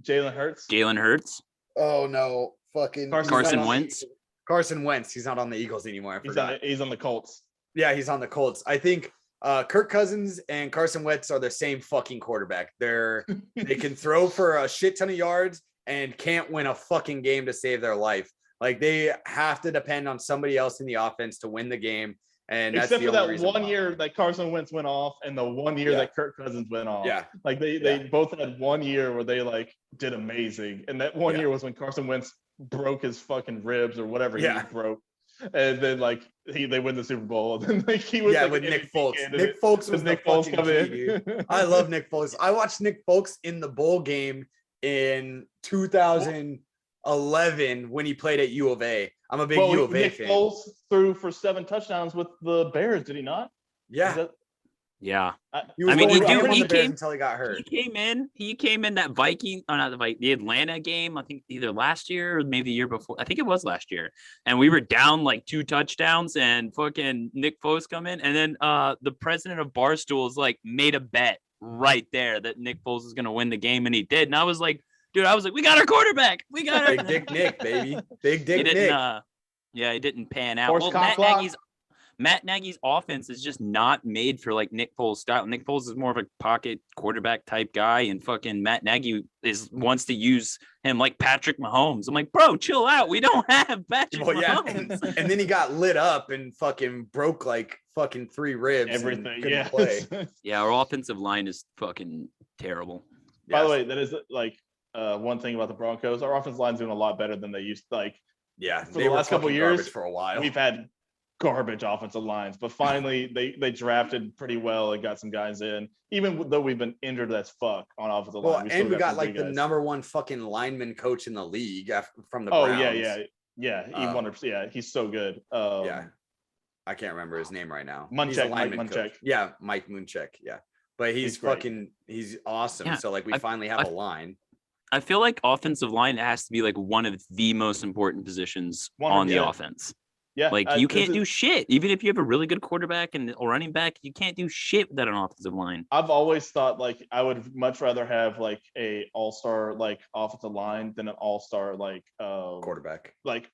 Jalen Hurts. Jalen Hurts, Oh no, fucking Carson Wentz. Carson Wentz. He's not on the Eagles anymore. I forgot. He's on the Colts. Yeah, he's on the Colts. I think Kirk Cousins and Carson Wentz are the same fucking quarterback. They can throw for a shit ton of yards and can't win a fucking game to save their life. Like they have to depend on somebody else in the offense to win the game. And that's Except the for only that reason one why. year that Carson Wentz went off, and the one year that Kirk Cousins went off. Yeah. Like they both had 1 year where they like did amazing, and that one year was when Carson Wentz broke his fucking ribs or whatever he broke, and then like they win the Super Bowl, and then like he was like with an Nick MVP Folks. candidate. Nick Folks was Nick the Foles fucking come key, in. dude. I love Nick Folks. I watched Nick Folks in the bowl game in 2011 when he played at U of A. I'm a big U of A Nick fan. Foles threw for 7 touchdowns with the Bears, did he not? Yeah. Yeah. He was I mean, going he ham on he the Bears came until he got hurt. He came in that the Atlanta game, I think either last year or maybe the year before. I think it was last year. And we were down like 2 touchdowns, and fucking Nick Foles come in, and then the president of Barstool is like made a bet right there that Nick Foles is gonna win the game, and he did. And I was like, dude, we got our quarterback. We got our Big Dick Nick, baby. Big Dick Nick. Nick. It didn't pan out. Horse Well, cock block. Matt Nagy's offense is just not made for like Nick Foles' style. Nick Foles is more of a pocket quarterback type guy, and fucking Matt Nagy wants to use him like Patrick Mahomes. I'm like, bro, chill out. We don't have Patrick Mahomes. And then he got lit up and fucking broke like fucking 3 ribs. Everything. And play. Yeah, our offensive line is fucking terrible. By the way, that is like one thing about the Broncos. Our offensive line's doing a lot better than they used to. Like, yeah, for the last couple of years for a while. We've had garbage offensive lines, but finally they drafted pretty well and got some guys in, even though we've been injured as fuck on offensive line. And we got some like the guys. #1 fucking lineman coach in the league from the Browns. Yeah. He's so good. I can't remember his name right now. Mike Munchak. Munchak. Yeah, Mike Munchak. Yeah, but he's awesome. Yeah, So like we finally have a line. I feel like offensive line has to be like one of the most important positions on the offense. Yeah, like you can't do shit. Even if you have a really good quarterback and or running back, you can't do shit without an offensive line. I've always thought like I would much rather have like a all-star like offensive line than an all-star like quarterback. Like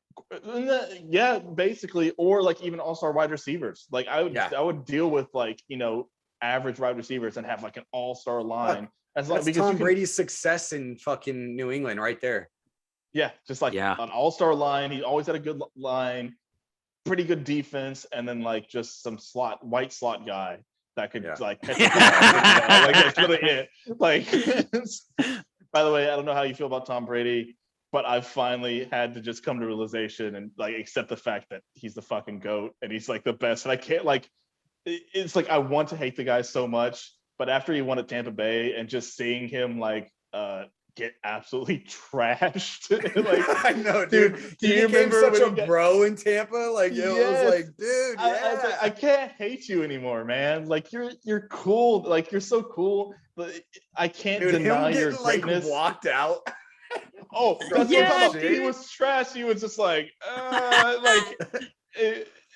yeah, basically, or like even all-star wide receivers. Like I would deal with like, you know, average wide receivers and have like an all-star line. That's Tom Brady's success in fucking New England right there. Yeah, just like an all-star line. He always had a good line. Pretty good defense, and then like just some white slot guy that could like catch the ball. Like that's really it. Like, by the way, I don't know how you feel about Tom Brady, but I've finally had to just come to realization and like accept the fact that he's the fucking GOAT and he's like the best. And I can't like, it's like I want to hate the guy so much, but after he won at Tampa Bay and just seeing him like get absolutely trashed. Like, I know, dude. He became such a bro in Tampa. Like, it was like, dude, I was like, I can't hate you anymore, man. Like, you're cool. Like, you're so cool. But I can't deny your greatness. Like, walked out. Oh, that's what I'm talking about. He was trash. He was just like,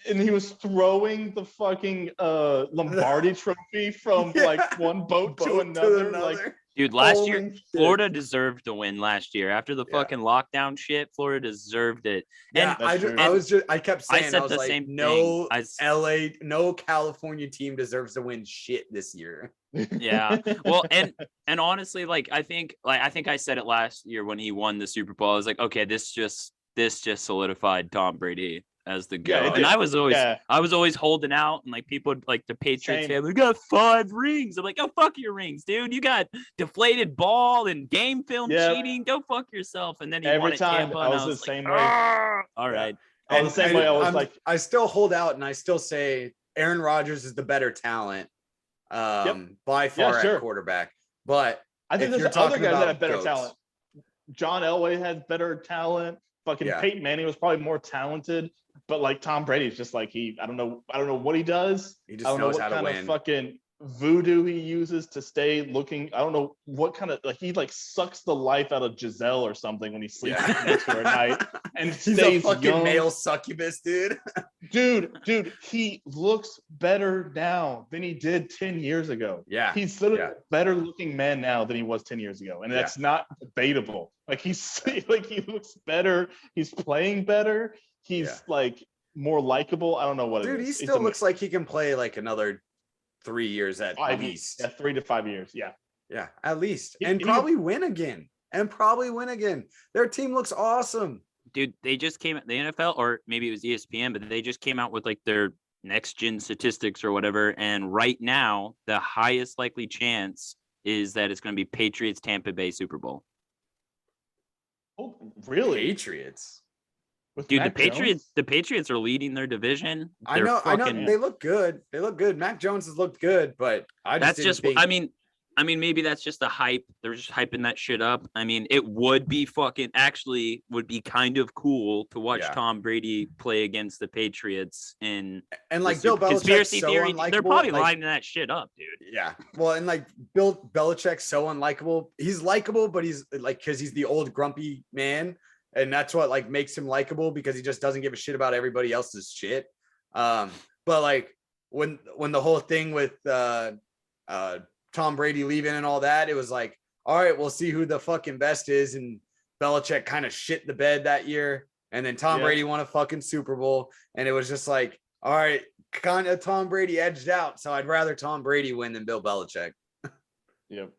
and he was throwing the fucking Lombardi trophy from like one boat to another. Like, Dude, last Holy year, shit. Florida deserved to win last year. After the fucking lockdown shit, Florida deserved it. Yeah, And I kept saying, I said I was the like, same no thing. LA, no California team deserves to win shit this year. Yeah. Well, and honestly, like I think I said it last year when he won the Super Bowl. I was like, okay, this just solidified Tom Brady as the GOAT. And I was always holding out, and like people like the Patriots fan, we got 5 rings. I'm like, go fuck your rings, dude. You got deflated ball and game film cheating. Go fuck yourself. And then he every won time Tampa, I was the same way. All right. I was the same way. I was like, I still hold out, and I still say Aaron Rodgers is the better talent, by far at quarterback. But I think there's other guys that have better talent. John Elway has better talent. Fucking Peyton Manning was probably more talented, but like Tom Brady's just like I don't know what he does. He just knows how to win. I don't know what kind of fucking voodoo he uses to stay looking. I don't know what kind of he like sucks the life out of Giselle or something when he sleeps next to her at night and he's stays a fucking young. male succubus, dude. dude, he looks better now than he did 10 years ago. Yeah, he's literally a better looking man now than he was 10 years ago, and that's not debatable. Like he looks better. He's playing better. He's like more likable. I don't know what dude, it is. He still looks like he can play like another 3 years at least. Yeah, 3 to 5 years. Yeah, at least, and probably win again. Their team looks awesome. Dude, they just came the NFL, or maybe it was ESPN, but they just came out with like their next gen statistics or whatever. And right now, the highest likely chance is that it's going to be Patriots Tampa Bay Super Bowl. Oh, really? Patriots. Dude, the Patriots are leading their division. I know. They look good. Mac Jones has looked good, but I mean, maybe that's just the hype. They're just hyping that shit up. I mean, it would be kind of cool to watch Tom Brady play against the Patriots and like Bill Belichick's conspiracy so theory. unlikable. They're probably lining that shit up, dude. Yeah. Well, and like Bill Belichick's so unlikable. He's likable, but he's like, because he's the old grumpy man. And that's what like makes him likable, because he just doesn't give a shit about everybody else's shit. But like when the whole thing with Tom Brady leaving and all that, it was like, all right, we'll see who the fucking best is. And Belichick kind of shit the bed that year. And then Tom Brady won a fucking Super Bowl. And it was just like, all right, kind of Tom Brady edged out. So I'd rather Tom Brady win than Bill Belichick. Yep.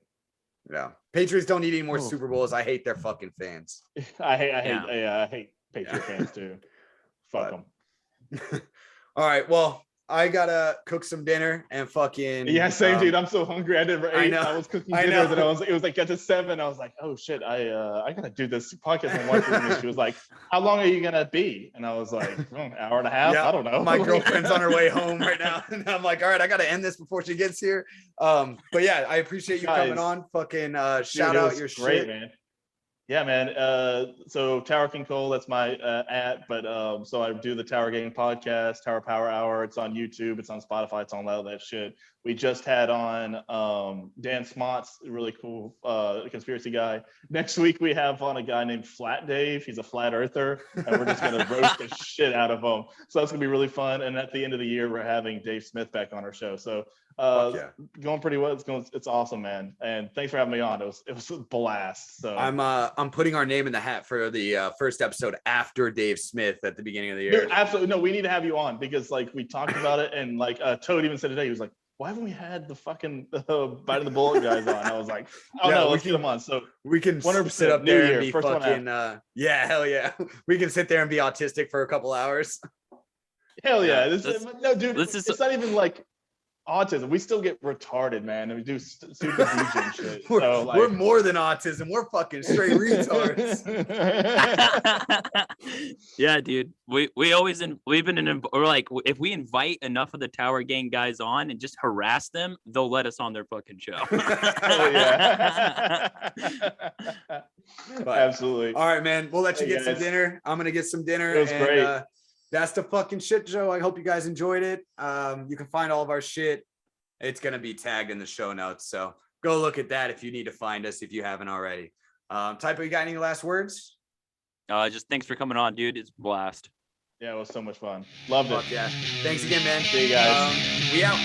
Yeah. Patriots don't need any more Super Bowls. I hate their fucking fans. I hate Patriot fans too. Fuck them. All right. Well, I gotta cook some dinner and fucking same dude. I'm so hungry. I never ate. I was cooking dinner, and it was like get to 7. I was like, oh shit, I gotta do this podcast. My wife with me. She was like, how long are you gonna be? And I was like, hour and a half. I don't know. My girlfriend's on her way home right now, and I'm like, all right, I gotta end this before she gets here. But yeah, I appreciate you coming on. Fucking shout out your great, shit, man. Yeah, man. So Tower King Cole, that's my but so I do the Tower Gang podcast, Tower Power Hour. It's on YouTube, it's on Spotify, it's on all that shit. We just had on Dan Smots, a really cool conspiracy guy. Next week we have on a guy named Flat Dave. He's a flat earther, and we're just gonna roast the shit out of him. So that's gonna be really fun. And at the end of the year, we're having Dave Smith back on our show. So going pretty well. It's awesome, man. And thanks for having me on. It was a blast. So I'm putting our name in the hat for the first episode after Dave Smith at the beginning of the year. Dude, absolutely. No, we need to have you on, because like we talked about it, and like Toad even said today, he was like, why haven't we had the fucking Biting the Bullet guys on? I was like, oh no, let's get them on. So we can sit up there and be fucking hell yeah. We can sit there and be autistic for a couple hours. Hell yeah. It's not even like autism. We still get retarded, man, and we do super DJ shit. We're more than autism. We're fucking straight retards. Yeah, dude. We're like, if we invite enough of the Tower Gang guys on and just harass them, they'll let us on their fucking show. Yeah. Absolutely. All right, man. We'll let you get some dinner. I'm gonna get some dinner. It was great. That's the fucking shit show. I hope you guys enjoyed it. You can find all of our shit. It's going to be tagged in the show notes. So go look at that if you need to find us, if you haven't already. Typo, you got any last words? Just thanks for coming on, dude. It's a blast. Yeah, it was so much fun. Loved it. Yeah. Thanks again, man. See you guys. We out.